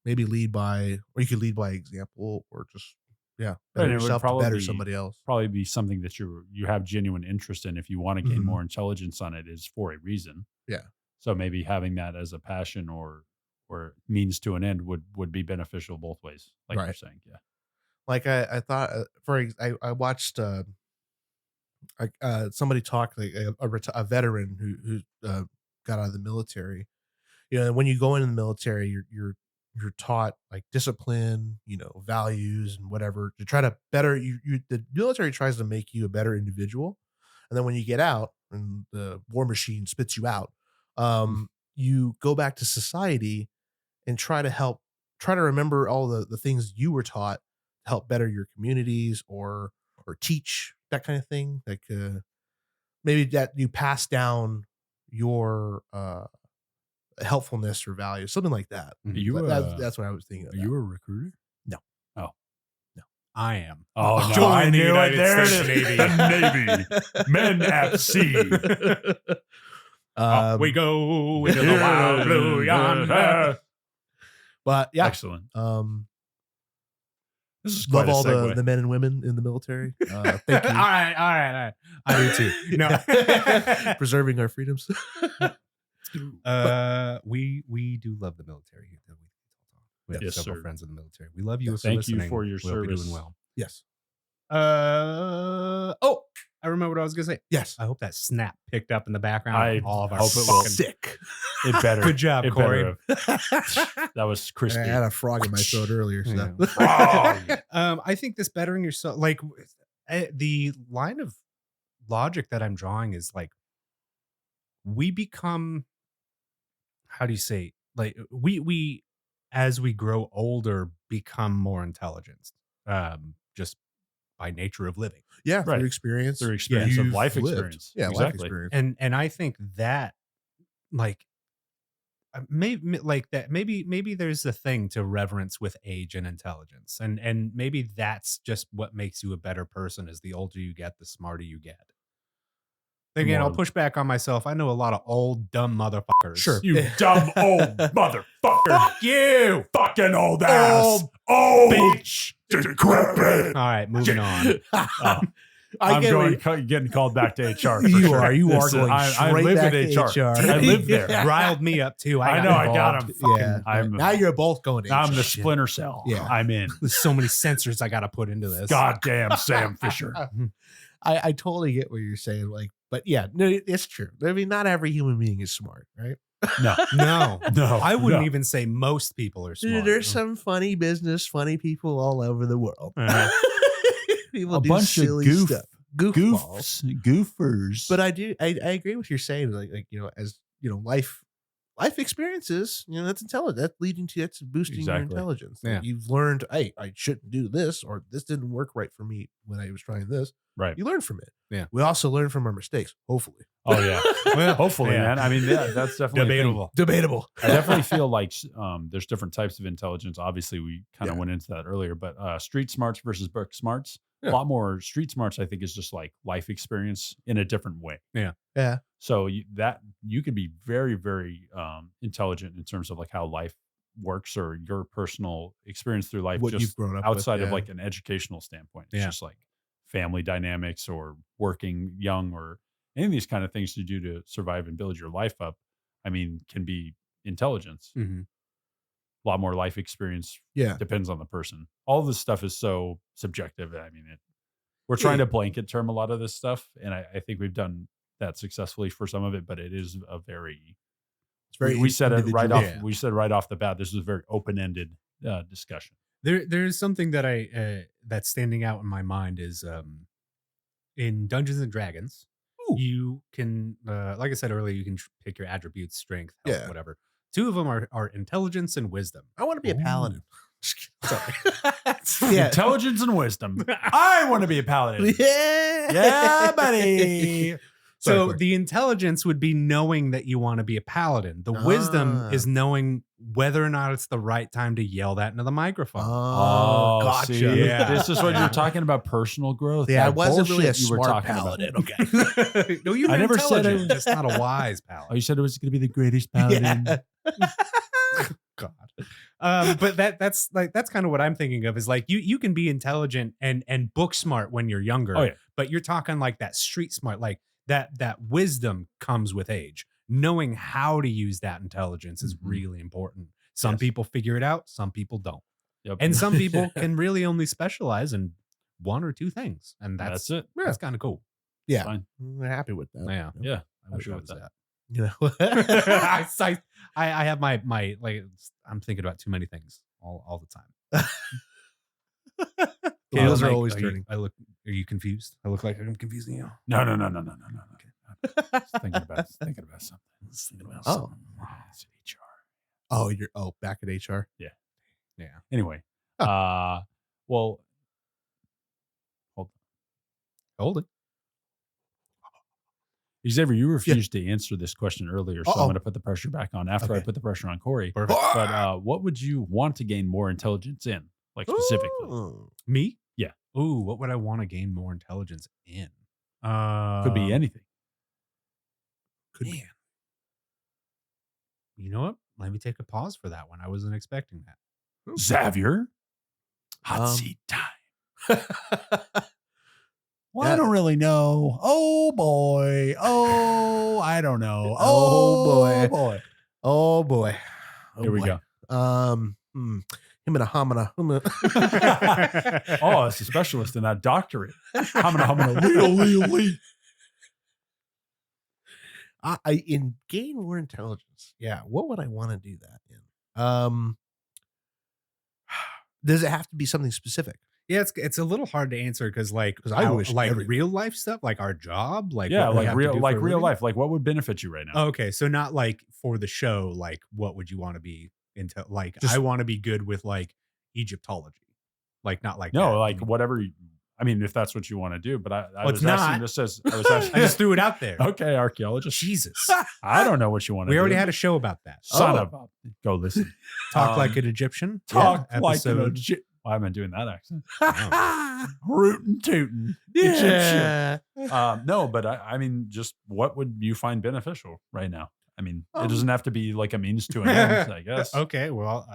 Maybe you could lead by example, or just Right, better and it would yourself to better probably somebody else. Probably be something that you have genuine interest in. If you want to gain Mhm. more intelligence on it, is for a reason. Yeah. So maybe having that as a passion or means to an end would be beneficial both ways, like you're Right. saying. Yeah. Like I thought, I watched somebody talk, like a veteran who got out of the military. When you go into the military, you're taught like discipline, values and whatever, to try to better you. The military tries to make you a better individual, and then when you get out and the war machine spits you out, you go back to society and try to remember all the things you were taught to help better your communities, or teach that kind of thing. Like maybe that you pass down your helpfulness or value, something like that. Are you That's what I was thinking of. are you a recruiter? No. Oh. No. I am. Oh, no, Join I the knew it. United There it States is. Navy. The Navy. Men at sea. Up we go into the wild blue yonder. But yeah, Excellent. This is love quite a all segue. the men and women in the military. Thank all you. right. I do too. No. Preserving our freedoms. We do love the military here. We have Yes, several sir. friends in the military. We love you. Thank you listening. for your We hope you're service. doing well. Yes. I remember what I was gonna say. Yes. I hope that snap picked up in the background. I all of our hope it will. fucking- Sick. It better. Good job, It Corey. better have. That was I crispy. had a frog in my throat earlier. So. Frog. I think this bettering yourself, like the line of logic that I'm drawing is like, we become, how do you say, like we as we grow older become more intelligent, just by nature of living. Yeah, Right. through experience. Through experience of You've life lived. experience. Yeah, life Exactly. experience. And I think that, like, maybe there's a thing to reverence with age and intelligence, and maybe that's just what makes you a better person. Is the older you get, the smarter you get. Again, I'll More- push back on myself. I know a lot of old dumb motherfuckers. Sure. You dumb old motherfucker. Fuck you. Fucking old ass. Old bitch. decrepit. All right, moving on. I I'm get going what getting called back to HR. For you sure. are. You are Listen, going I straight live back with to HR. HR. I live there. Yeah. Riled me up too. I know, I got involved. him. Yeah. I'm- Now you're both going to I'm HR. the splinter cell. Yeah. I'm in. There's so many sensors I got to put into this. Goddamn Sam Fisher. I totally get what you're saying. Like, but yeah, no, it's true. I mean, not every human being is smart, right? No. No, No. I wouldn't no. even say most people are smart. Dude, there's some funny people all over the world. Uh, People a do bunch of silly goof, stuff. Goofballs. goofers. But I agree with what you're saying. Like, as life experiences, that's intelligent. That's boosting your Exactly. intelligence. Yeah. Like, you've learned, hey, I shouldn't do this, or this didn't work right for me when I was trying this. Right. You learn from it. Yeah. We also learn from our mistakes, hopefully. Oh yeah. Well, hopefully, Yeah. man. I mean, yeah, that's definitely a thing. Debatable. Debatable. I definitely feel like there's different types of intelligence. Obviously, we kind of Yeah. went into that earlier, but street smarts versus book smarts. Yeah. A lot more street smarts, I think, is just like life experience in a different way. Yeah. So you could be very, very intelligent in terms of like how life works or your personal experience through life, What just you've grown up outside with, of yeah. like an educational standpoint. It's Yeah. just like family dynamics or working young or any of these kind of things to do to survive and build your life up. I mean, can be intelligence. Mhm. a lot more life experience. Yeah. Depends on the person. All this stuff is so subjective. I mean, we're trying to blanket term a lot of this stuff, and I think we've done that successfully for some of it, but it is a very, It's very we said it right off. individual. We said right off the bat, this is a very open-ended discussion. There's something that that's standing out in my mind is in Dungeons and Dragons, you can like I said earlier, you can pick your attributes, strength, health, Yeah. whatever. 2 of them are intelligence and wisdom. I want to be a paladin. Sorry. Yeah. Intelligence and wisdom. I want to be a paladin. Yeah. Yeah, buddy. So Sorry. the intelligence would be knowing that you want to be a paladin. The wisdom is knowing whether or not it's the right time to yell that into the microphone. Oh, gotcha. See? Yeah. This is what you're talking about, personal growth. Yeah, I That wasn't really a bullshit you were smart talking about. paladin. Okay. No, you I never said intelligent, it- just not a wise Oh, paladin. you said it was going to be the greatest paladin. Yeah. God. But that's kind of what I'm thinking of is like you can be intelligent and book smart when you're younger. Oh, yeah. But you're talking like that street smart, like that wisdom comes with age. Knowing how to use that intelligence is Mhm. really important. Some Yes. people figure it out, some people don't. Yep. And some people can really only specialize in 1 or 2 things. And that's that's it. that's kind of cool. Yeah. Fine. I'm happy with that. Yeah. Yeah. I wish agree I with was that. You know. I have my like I'm thinking about too many things all the time. The wheels are Mike, always are you- turning. Are you confused? I look like I'm confusing you. No. Just thinking about something. Just thinking about Oh. something. It's HR. Oh, you're back at HR. Yeah. Anyway. Oh. Well, Hold it. Xavier, you refused to answer this question earlier, so I'm Uh-oh. going to put the pressure back on after I Okay. put the pressure on Corey. Perfect. But what would you want to gain more intelligence in, like specifically? Ooh. Me? Yeah. Ooh, what would I want to gain more intelligence in? Could be anything. Could be. Man. You know what? Let me take a pause for that one. I wasn't expecting that. Xavier, hot seat time. Well, I Yeah. don't really know. Oh boy. Oh, I don't know. Oh, boy. boy. Oh boy. Oh, Here we boy. go. Him and a homina. Oh, it's a specialist in that doctorate. Homina, Leo. I in gain more intelligence. Yeah. What would I want to do that in? Does it have to be something specific? Yeah, it's a little hard to answer because like 'Cause I wish like every- real life stuff, like our job, like Yeah, what we have to do for a real living? life. Like what would benefit you right now? Okay, so not like for the show, like what would you want to be into? Like Just- I want to be good with like Egyptology, like not like No, that. like whatever. I mean, if that's what you want to do, but I Well, was it's asking not. this as I was asking. I just threw it out there. Okay, archaeologist. Jesus, I don't know what you want to do. we already had a show about that. son Oh. of a. Go listen. Talk like an Egyptian. Talk Yeah, like an episode. Egyptian. Why am I doing that accent? Yeah. Rootin' tootin'. Egyptian. No, but I mean, just what would you find beneficial right now? I mean, it doesn't have to be like a means to an end, I guess. Okay, well,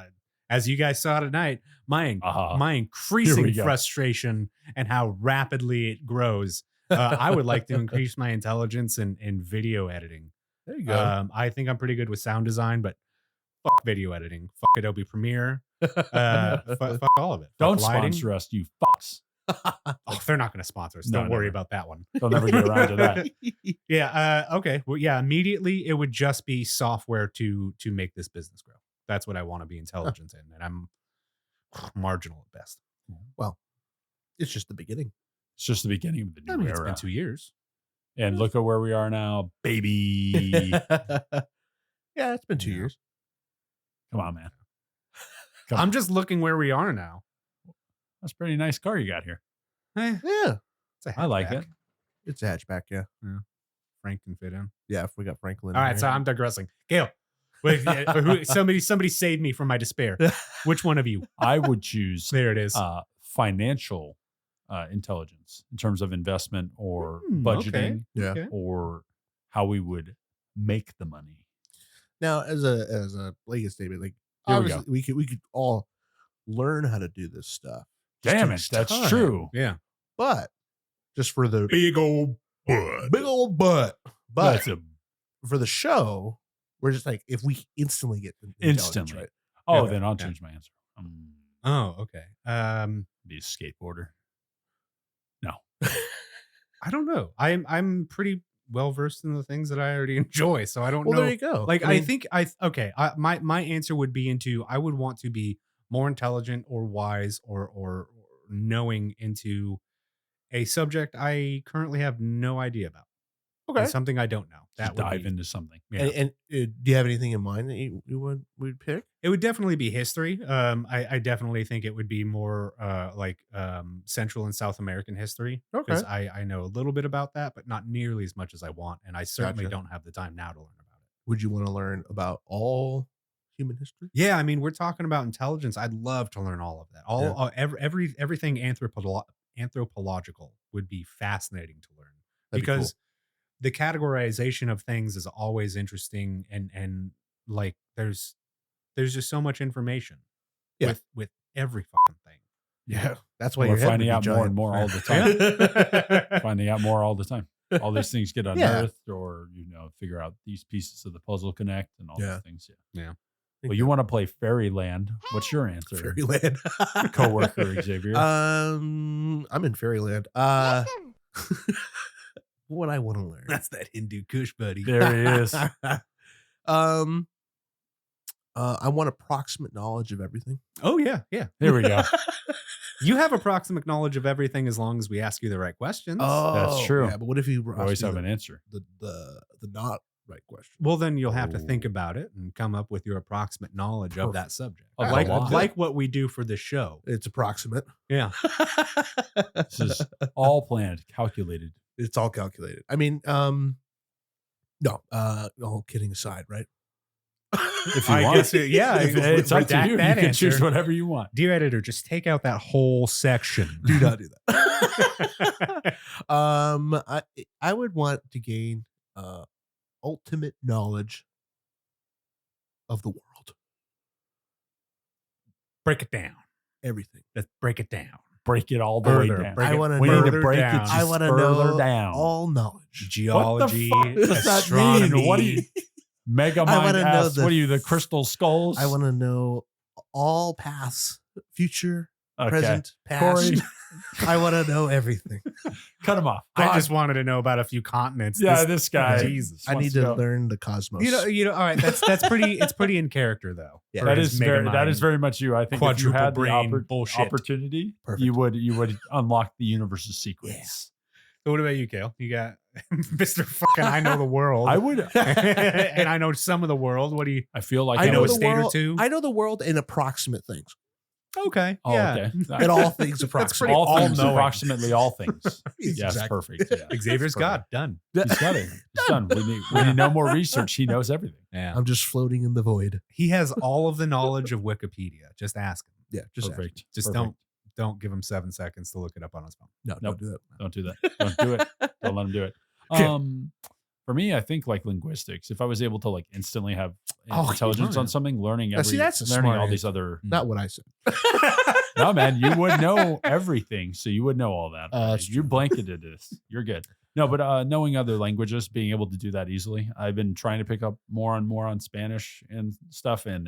as you guys saw tonight, my Here increasing we go. frustration and how rapidly it grows. I would like to increase my intelligence in video editing. There you go. I think I'm pretty good with sound design, but fuck video editing. Fuck Adobe Premiere. Fuck all of it. Fuck Don't lighting. sponsor us, you fucks. Oh, they're not going to sponsor us. No, Don't worry never. about that one. They'll never get around to that. Yeah. Okay. Well, yeah. Immediately, it would just be software to make this business grow. That's what I want to be intelligent in, and I'm marginal at best. It's just the beginning. It's just the beginning of the new I mean, it's era. been 2 years. And look at where we are now, baby. Yeah, it's been 2 Yeah. years. Come on, man. Come I'm on. just looking where we are now. That's a pretty nice car you got here. Yeah, It's a I like hatchback. it. it's a hatchback. Yeah, Frank can fit in. yeah. If we got Franklin. All in right, so there. I'm digressing. Gail, wait, somebody save me from my despair. Which one of you? I would choose There it is. financial intelligence in terms of investment or Hmm, budgeting okay. Yeah. Okay. or how we would make the money. Now, as a blanket statement, like Here we obviously we could all learn how to do this stuff. Just Damn it, takes that's time. true. Yeah. But just for the Big old butt. big old butt, but That's for the show, we're just like if we instantly get the intelligence Instantly. right. Oh, Okay. then I'll Yeah. change my answer. Oh, okay. Be a skateboarder. No. I don't know. I'm pretty well versed in the things that I already enjoy, so I don't Well, know. there you go. Like I I mean- think my answer would be into I would want to be more intelligent or wise or knowing into a subject I currently have no idea about. Okay. And something I don't know. Just That would dive be, into something. yeah. And do you have anything in mind that you would pick? It would definitely be history. I definitely think it would be more like Central and South American history because Okay. I know a little bit about that, but not nearly as much as I want, and I certainly Gotcha. don't have the time now to learn about it. Would you want to learn about all human history? Yeah, I mean, we're talking about intelligence. I'd love to learn all of that. Everything anthropological would be fascinating to learn That'd be cool. because the categorization of things is always interesting and like there's just so much information Yeah. with every fucking thing. Yeah, that's why We're your head finding would out be more giant. and more all the time. Yeah. Finding out more all the time. All these things get Yeah. unearthed, or figure out these pieces of the puzzle connect, and all Yeah. these things. Yeah. Well, you want to play Fairyland? What's your answer, Fairyland. coworker Xavier? I'm in Fairyland. What I want to learn. That's that Hindu Kush buddy. There he is. I want approximate knowledge of everything. Oh yeah, yeah. There we go. You have approximate knowledge of everything as long as we ask you the right questions. Oh, true. Yeah, but what if you We always have an answer. the not right question? Well, then you'll have to think Oh. about it and come up with your approximate knowledge of that Perfect. subject. Of the Like law. like what we do for the show. It's approximate. Yeah. This is all planned, calculated. It's all calculated. I mean, no, all kidding aside, right? If you I want, guess yeah, it's up to redact you. You that can choose answer. whatever you want. Dear editor, just take out that whole section. Do not do that. I would want to gain ultimate knowledge of the world. Break it down. Everything. Let's break it down. Break it all the way Further, down. break I it wanna We need to further break down. it just I want to further know down. all knowledge. Geology, What the fuck does that astronomy. mean? What do you Mega I Mind wanna know asks, the- what are you, the crystal skulls? I want to know all paths, future, Okay. present, Corey, past. I want to know everything. cut him off. I just wanted to know about a few continents. Yeah, this guy. Jesus. I wants need to to go. learn the cosmos. You know. All right, that's pretty. It's pretty in character though. Yeah. for That his is Mega that is Mind. very much you. I think if you Quadruple had the brain bullshit. opportunity, Perfect. you would unlock the universe's secrets. So what about you, Cale? You got Mr. Fucking I know the world. I would. and I know some of the world. What do you? I feel like I know would, a state or world, two. I know the world in approximate things. Okay. Oh, yeah. okay. In all things That's approximate. pretty all things, all-knowing. approximately all things. Yes, Yes, exactly. perfect. Yeah. Xavier's Perfect. God. Done. He's got it. It's done. We need no more research. He knows everything. Yeah. I'm just floating in the void. He has all of the knowledge of Wikipedia. Just ask him. Yeah, just ask. Perfect. Just Perfect. don't give him 7 seconds to look it up on his phone. No, Nope. don't do that. Don't do that. Don't do it. Don't let him do it. Okay. For me, I think like linguistics. If I was able to like instantly have Oh, intelligence yeah. on something, learning Now, see, that's a learning smart all these answer. other. Not what I said. No, man, you would know everything, so you would know all that. That's You true. blanketed this. You're good. No, but knowing other languages, being able to do that easily. I've been trying to pick up more on Spanish and stuff, and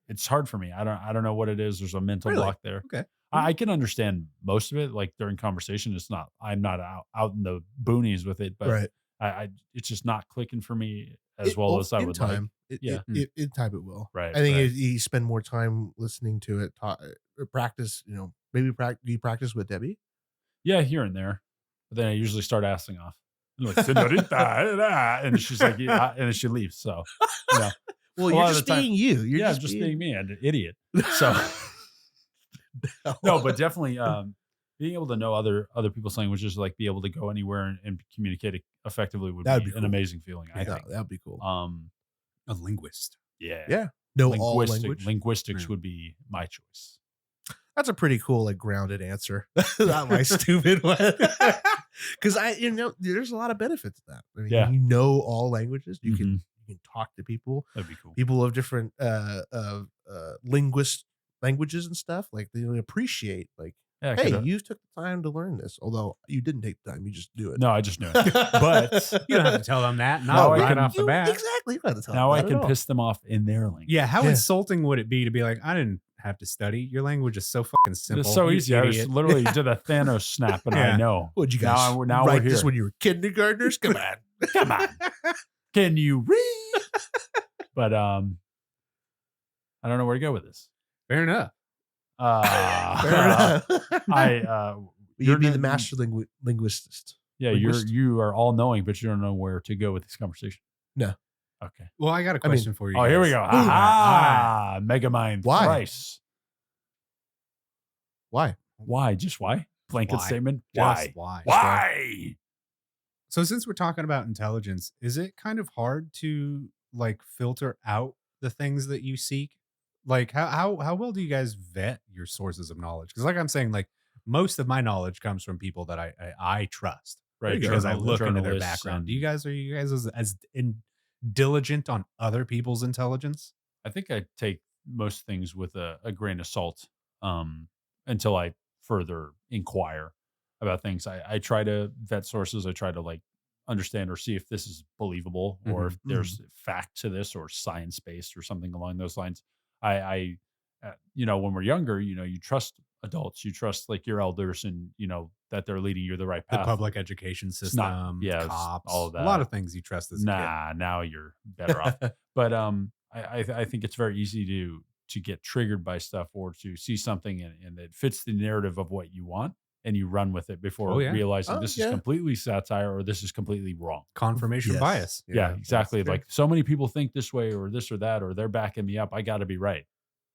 it's hard for me. I don't know what it is. There's a mental Really? block there. Okay. I can understand most of it, like during conversation. I'm not out in the boonies with it, but Right. I it's just not clicking for me as well as I in would time. like. Yeah. In time it will. Right. I think right. you spend more time listening to it, or practice. Maybe do you practice with Debbie? Yeah, here and there. But then I usually start asking off. I'm like, senorita, and she's like, yeah, and then she leaves. So, yeah. Well, A you're lot of just the time- being you. You're Yeah, I'm just being me, an idiot. So, no, but definitely being able to know other people's languages, like be able to go anywhere and communicate effectively would That'd be be an cool. amazing feeling, I think. that would be cool. A linguist. Yeah. Yeah. Know all language. Linguistics Yeah. would be my choice. That's a pretty cool, like grounded answer. Not my stupid one. Because there's a lot of benefits to that. I mean, Yeah. you know all languages. You Mhm. can talk to people. That'd be cool. People of different languages and stuff. Like they appreciate like Yeah, I Hey, coulda- you took the time to learn this. Although you didn't take the time, you just do it. no, I just knew it. But You don't have to tell them that. Now Not I right can- off the bat. Exactly. You don't have to tell now them I that can at all. piss them off in their language. Yeah, how Yeah. insulting would it be to be like, I didn't have to study. Your language is so fucking simple. It's so you easy. I idiot. just literally did a Thanos snap, and Yeah. I know. Would you Now guys now write we're this here. when you were kindergartners? Come on. Come on. Can you read? But I don't know where to go with this. Fair enough. Fair enough. You're You'd be not- the master linguist. Yeah, linguist. you are all knowing, but you don't know where to go with this conversation. No. Okay. Well, I got a I mean- question for you. Oh, here we guys. go. All right. Aha! Megamind Why? thrice. Why? Why? Just why? Blanket Why? statement. Just Why? why? Why? So since we're talking about intelligence, is it kind of hard to like filter out the things that you seek? Like how well do you guys vet your sources of knowledge? Because like I'm saying, like most of my knowledge comes from people that I trust. Right. Because I journal- look into their journalists background. and- Do you guys are you guys as diligent on other people's intelligence? I think I take most things with a grain of salt until I further inquire about things. I try to vet sources. I try to like understand or see if this is believable or if there's fact to this or science based or something along those lines. I when we're younger, you trust adults, you trust like your elders and, that they're leading you the right The path. public education It's system, not- yeah, it's cops, all of a lot that. of things you trust as a kid. Nah, now you're better off. But I think it's very easy to get triggered by stuff or to see something and it fits the narrative of what you want and you run with it before Oh, yeah. realizing Oh, this yeah. is completely satire or this is completely wrong. Confirmation Yes. bias. Yeah, exactly. that's true. Like so many people think this way or this or that or they're backing me up. I got to be right.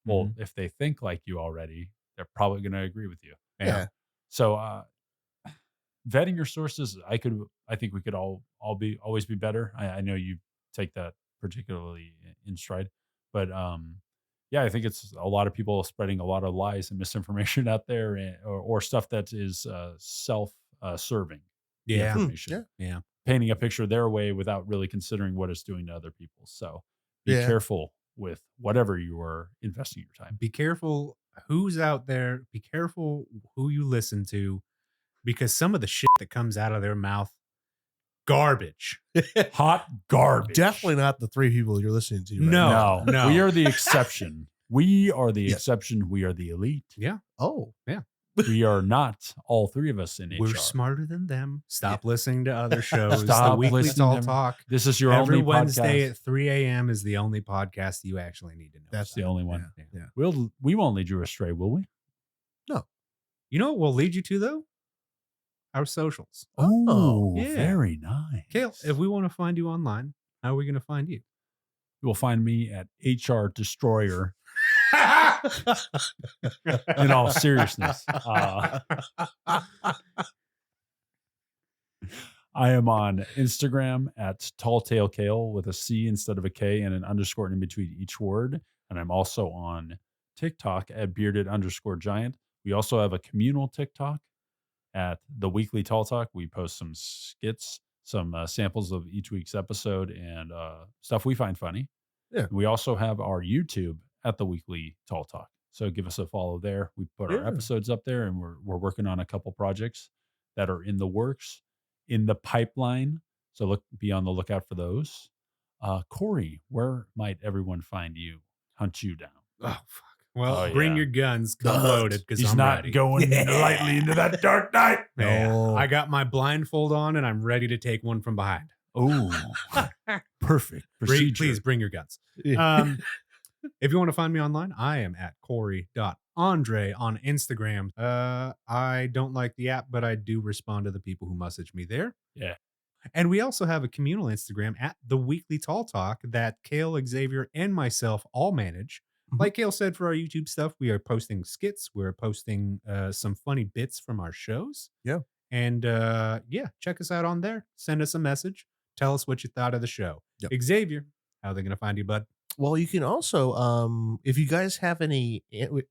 Well, Mm-hmm. if they think like you already, they're probably going to agree with you. Yeah. So vetting your sources, I think we could always be better. I know you take that particularly in stride, but yeah, I think it's a lot of people spreading a lot of lies and misinformation out there, or stuff that is self-serving. Yeah. Information. Yeah. Painting a picture their way without really considering what it's doing to other people. So be Yeah. careful with whatever you are investing your time. Be careful who's out there. Be careful who you listen to, because some of the shit that comes out of their mouth, garbage. Hot garbage. Definitely not the three people you're listening to. Right No. now. No, we are the exception. We are the Yes. exception. We are the elite. Oh, We are not all three of us in HR. We're smarter than them. Stop listening to other shows. Stop the Weekly listening Tall to them. Talk. This is your Every only Wednesday podcast. at 3 a.m. is the only podcast you actually need to know. That's It's the about. only one. yeah. We won't lead you astray, will we? You know what we'll lead you to, though? Our socials. Oh, yeah. very nice. Cale, if we want to find you online, how are we going to find you? You will find me at HR Destroyer. In all seriousness, I am on Instagram at TallTaleCale with a C instead of a K and an underscore in between each word. And I'm also on TikTok at bearded_giant. We also have a communal TikTok at the Weekly Tall Talk. We post some skits, some samples of each week's episode and stuff we find funny. Yeah. We also have our YouTube at the Weekly Tall Talk. So give us a follow there. We put our Yeah. episodes up there and we're working on a couple projects that are in the works, in the pipeline. So be on the lookout for those. Corey, where might everyone find you? Hunt you down. Oh, fuck. Well, Oh, bring yeah. your guns. The Come hunt. loaded, because He's I'm not ready. going Yeah. lightly into that dark night. Yeah. No. I got my blindfold on, and I'm ready to take one from behind. Oh, perfect procedure. Please bring your guns. If you want to find me online, I am at Corey.Andre on Instagram. I don't like the app, but I do respond to the people who message me there. Yeah. And we also have a communal Instagram at the Weekly Tall Talk that Cale, Xavier, and myself all manage. Mhm. Like Cale said, for our YouTube stuff, we are posting skits. We're posting some funny bits from our shows. Yeah. And yeah, check us out on there. Send us a message. Tell us what you thought of the show. Yep. Xavier, how are they going to find you, bud? Well, you can also, if you guys have any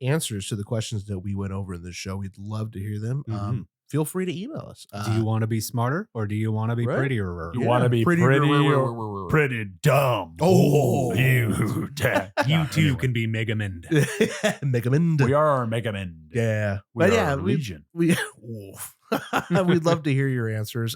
answers to the questions that we went over in this show, we'd love to hear them. Mhm. feel free to email us. Do you want to be smarter or do you want to be right. prettier? You Yeah, want to be pretty- pretty dumb. Oh. you You too can be Megamend. Megamend. We are our Megamend. Yeah. We But are yeah, our legion. we'd love to hear your answers.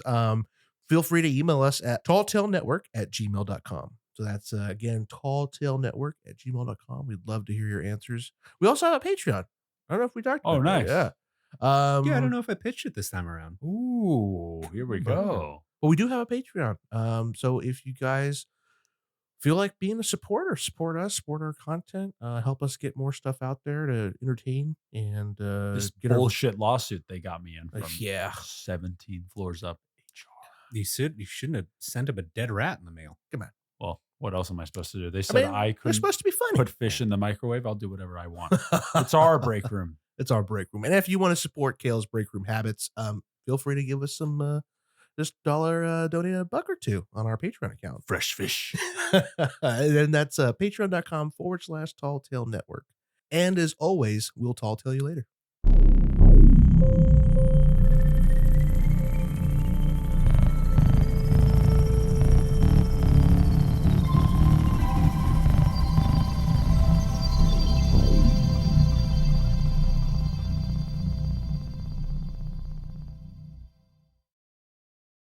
Feel free to email us at talltailnetwork@gmail.com. So that's again talltailnetwork@gmail.com. We'd love to hear your answers. We also have a Patreon. I don't know if we talked Oh, about that. nice. Yeah. Yeah, I don't know if I pitched it this time around. Ooh, here we go. But we do have a Patreon. So if you guys feel like being a supporter, support us, support our content, help us get more stuff out there to entertain and This get our bullshit lawsuit they got me in from yeah. 17 floors up HR. You shouldn't have sent him a dead rat in the mail. Well, what else am I supposed to do? They I said mean, I they're couldn't supposed to be funny. put fish in the microwave. I'll do whatever I want. It's our break room. It's our break room. And if you want to support Cale's break room habits, feel free to give us some just $1 donate a buck or two on our Patreon account. Fresh fish. And then that's patreon.com/tall tail network. And as always, we'll tall tale you later.